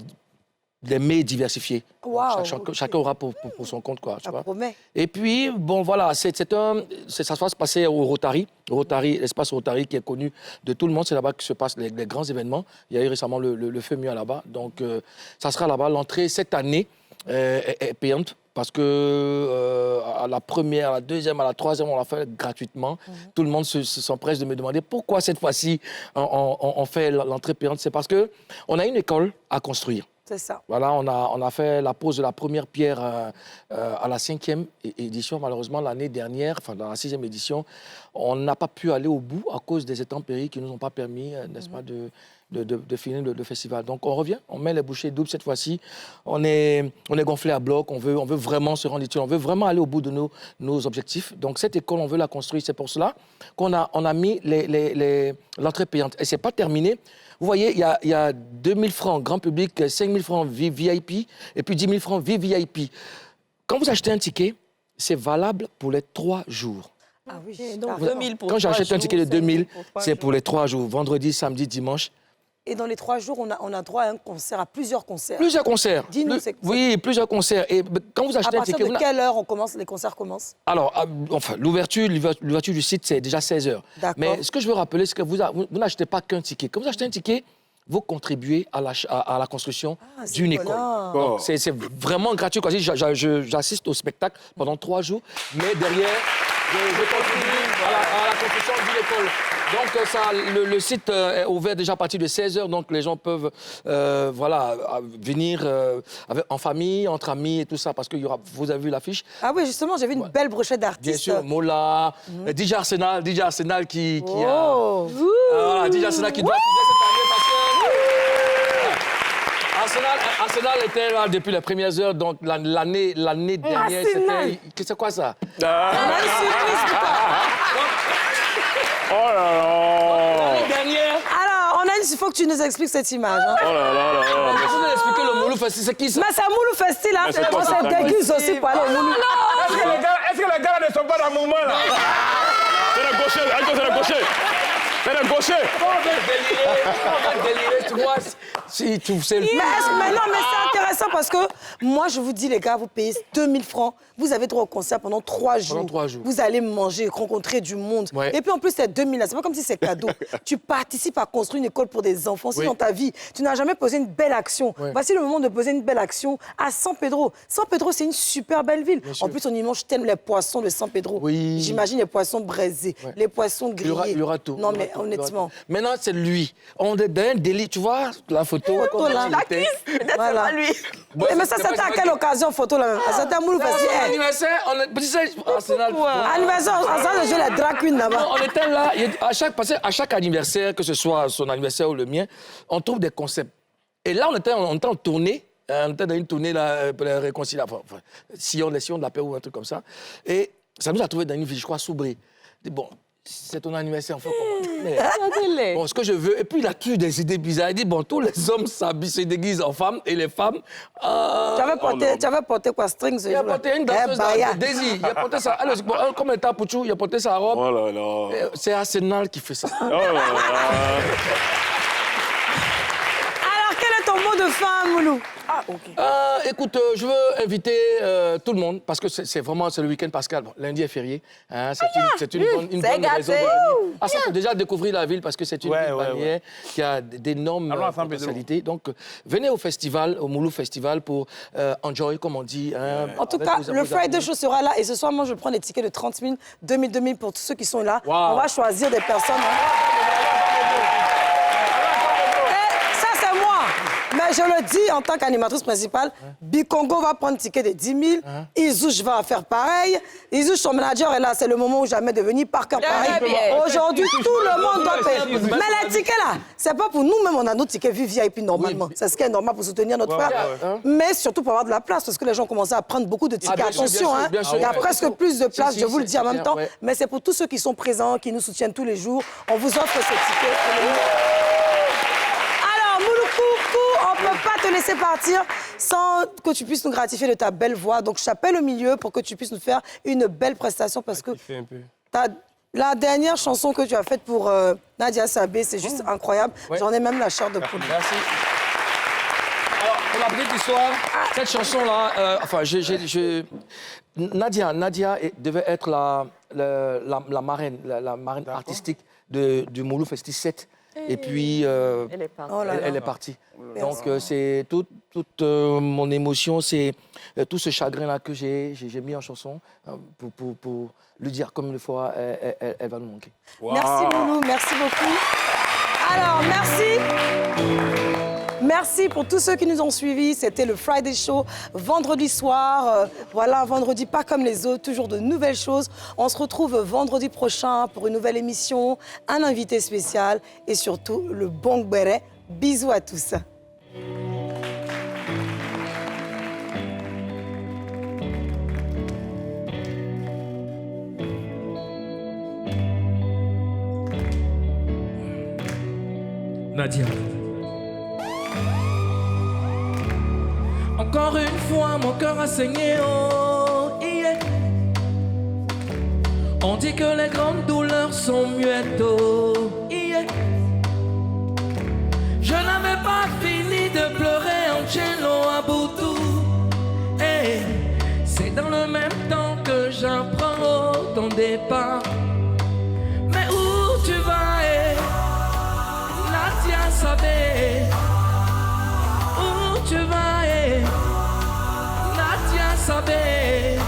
des mets diversifiés. Wow, chacun aura pour son compte, quoi. Ça promet. Et puis, bon, voilà, ça va se passer au Rotary, l'espace Rotary qui est connu de tout le monde. C'est là-bas que se passent les grands événements. Il y a eu récemment le feu Mia là-bas. Donc, ça sera là-bas. L'entrée, cette année, est payante. Parce que à la première, à la deuxième, à la troisième, on l'a fait gratuitement. Tout le monde s'empresse de me demander pourquoi cette fois-ci on fait l'entrée payante. C'est parce qu'on a une école à construire. C'est ça. Voilà, on a fait la pose de la première pierre à la 5e édition. Malheureusement, l'année dernière, enfin dans la 6e édition, on n'a pas pu aller au bout à cause des intempéries qui ne nous ont pas permis, n'est-ce pas, de finir le festival. Donc on revient, on met les bouchées doubles cette fois-ci. On est gonflé à bloc, on veut vraiment se rendre utile, on veut vraiment aller au bout de nos objectifs. Donc cette école, on veut la construire. C'est pour cela qu'on a mis l'entrée payante. Et ce n'est pas terminé. Vous voyez, il y a 2 000 francs grand public, 5 000 francs VIP et puis 10 000 francs VVIP. Quand vous achetez un ticket, c'est valable pour les 3 jours. Ah oui, donc 2000 pour Quand j'achète un ticket de 2000, c'est pour les 3 jours, vendredi, samedi, dimanche. Et dans les 3 jours, on a droit à un concert, à plusieurs concerts. Plusieurs concerts. Dis-nous, c'est quoi? Oui, plusieurs concerts. Et quand vous achetez un ticket... À partir de quelle heure les concerts commencent? Alors, enfin, l'ouverture du site, c'est déjà 16h. Mais ce que je veux rappeler, c'est que vous n'achetez pas qu'un ticket. Quand vous achetez un ticket, vous contribuez à la construction d'une école. Donc, c'est vraiment gratuit. J'assiste au spectacle pendant 3 jours, mais derrière, je contribue à la construction d'une école. Donc, le site est ouvert déjà à partir de 16h, donc les gens peuvent venir en famille, entre amis et tout ça, parce que vous avez vu l'affiche. Ah oui, justement, j'ai vu une belle brochette d'artistes. Bien sûr, Mola, DJ Arsenal qui a... Voilà, DJ Arsenal qui doit activer cette année parce que... Arsenal était là depuis les premières heures, donc l'année dernière, c'était... C'est quoi ça? Oh là là! L'année dernière... Alors, il faut que tu nous expliques cette image. Hein. Oh là là là là! Vous nous expliquer le Moulou Festi, c'est qui ça? Mais c'est un Moulou Festi, là. On se déguise aussi pour aller au Moulou. Est-ce que les gars ne sont pas dans le mouvement, là? C'est le gaucher, c'est le gaucher! C'est le gaucher! On va délirer, tu vois. Si tu sais le Mais non, mais c'est intéressant parce que moi, je vous dis, les gars, vous payez 2000 francs. Vous avez droit au concert pendant 3 jours. Pendant 3 jours. Vous allez manger, rencontrer du monde. Ouais. Et puis en plus, c'est 2000 là. C'est pas comme si c'est cadeau. Tu participes à construire une école pour des enfants. Si dans ta vie, tu n'as jamais posé une belle action, voici le moment de poser une belle action à San Pedro. San Pedro, c'est une super belle ville. En plus, on y mange tellement les poissons de San Pedro. Oui. J'imagine les poissons braisés, les poissons grillés. Il y aura tout. Non, mais honnêtement. Maintenant, c'est lui. On est dans un délit, tu vois, la photo. Là. Voilà. lui. Mais ça, c'était à quelle occasion, photo là? C'était à Moulou Festival. Anniversaire, on est petit Arsenal. Anniversaire, on s'en joué la drag queen là-bas. On était là, à chaque anniversaire, que ce soit son anniversaire ou le mien, on trouve des concepts. Et là, on était en tournée. On était dans une tournée là, pour la réconciliation, enfin, les sillons de la paix ou un truc comme ça. Et ça nous a trouvé dans une ville, je crois, Soubré. Bon, c'est ton anniversaire, on fait comment? Bon, ce que je veux. Et puis, il a toujours des idées bizarres. Il dit, bon, tous les hommes s'habillent, se déguisent en femmes, et les femmes... Tu avais porté quoi, string ce jour-là? Il a porté une danseuse de Daisy. Il a porté ça. Alors, comme un tapouchou, il a porté sa robe. Oh là là. C'est Arsenal qui fait ça. Oh là là. Alors, quel est ton mot de fin, Moulou? Écoute, je veux inviter tout le monde, parce que c'est vraiment le week-end pascal. Bon, lundi est férié. Hein, c'est une bonne raison de venir. Ça peut déjà découvrir la ville, parce que c'est une ville balnéaire qui a d'énormes potentialités. Donc, venez au festival, au Moulou Festival, pour enjoy, comme on dit. Hein, en tout cas, le Friday Show sera là. Et ce soir, moi, je prends des tickets de 30 000, 2000, 2000 pour tous ceux qui sont là. Wow. On va choisir des personnes. Mais je le dis en tant qu'animatrice principale, Bikongo va prendre ticket de 10 000, Izouche va faire pareil. Izouche, son manager est là, c'est le moment où jamais de venir par cœur pareil. Aujourd'hui, tout le monde doit payer. Mais les tickets là, c'est pas pour nous-mêmes, on a nos tickets VIP normalement. C'est ce qui est normal pour soutenir notre frère. Mais surtout pour avoir de la place, parce que les gens commencent à prendre beaucoup de tickets. Attention, il y a presque plus de place, je vous le dis en même temps. Mais c'est pour tous ceux qui sont présents, qui nous soutiennent tous les jours. On vous offre ce ticket. On ne peut pas te laisser partir sans que tu puisses nous gratifier de ta belle voix. Donc, je t'appelle au milieu pour que tu puisses nous faire une belle prestation parce que la dernière chanson que tu as faite pour Nadia Sabé, c'est juste incroyable. J'en ai même la chair de poule. Merci. Alors, pour la petite histoire, cette chanson-là, Nadia devait être la marraine, la marraine artistique du Moulou Festi 7. Et puis, elle est partie. Donc, c'est toute mon émotion, c'est tout ce chagrin-là que j'ai mis en chanson pour lui dire comme une fois, elle va nous manquer. Wow. Merci, Moulou, merci beaucoup. Alors, merci. Merci pour tous ceux qui nous ont suivis. C'était le Friday Show, vendredi soir. Voilà, un vendredi pas comme les autres, toujours de nouvelles choses. On se retrouve vendredi prochain pour une nouvelle émission, un invité spécial et surtout le bon béret. Bisous à tous. Nadia. Encore une fois, mon cœur a saigné, oh, yeah. On dit que les grandes douleurs sont muettes, oh, yeah. Je n'avais pas fini de pleurer, Angelo Aboutou. Hey, c'est dans le même temps que j'apprends ton départ. Mais où tu vas, hey? Nadia Sabé. Où tu vas, hey? Nadia Sabé.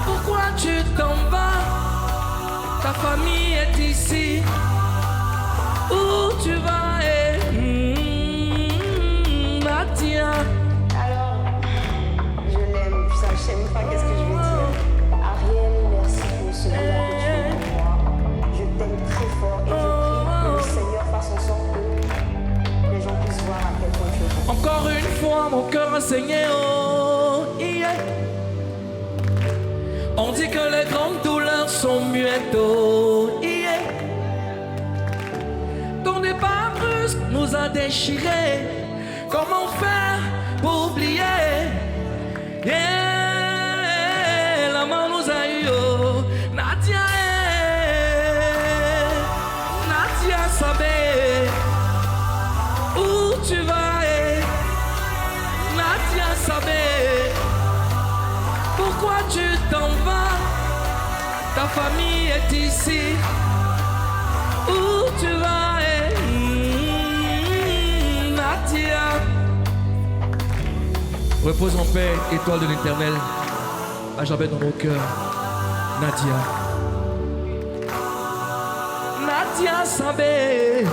Pourquoi tu t'en vas? Ta famille est ici. Où tu vas, hey? Nadia. Alors, je l'aime, ça, je sais même pas qu'est-ce que je vais dire. Ariel, merci pour ce moment que tu as pour moi. Je t'aime très fort et je prie que le Seigneur fasse en sorte que les gens puissent voir à quel point tu es bon. Encore une fois, mon cœur a saigné, oh, yeah. On dit que les grandes douleurs sont muettes, oh, yeah. Ton départ brusque nous a déchirés. Comment faire pour oublier? Yeah, la mort nous a eu, oh. Nadia, Nadia Sabé. Où tu ta famille est ici. Où tu vas, Nadia. Repose en paix, étoile de l'éternel, à jamais dans nos cœurs, Nadia. Nadia Sabé.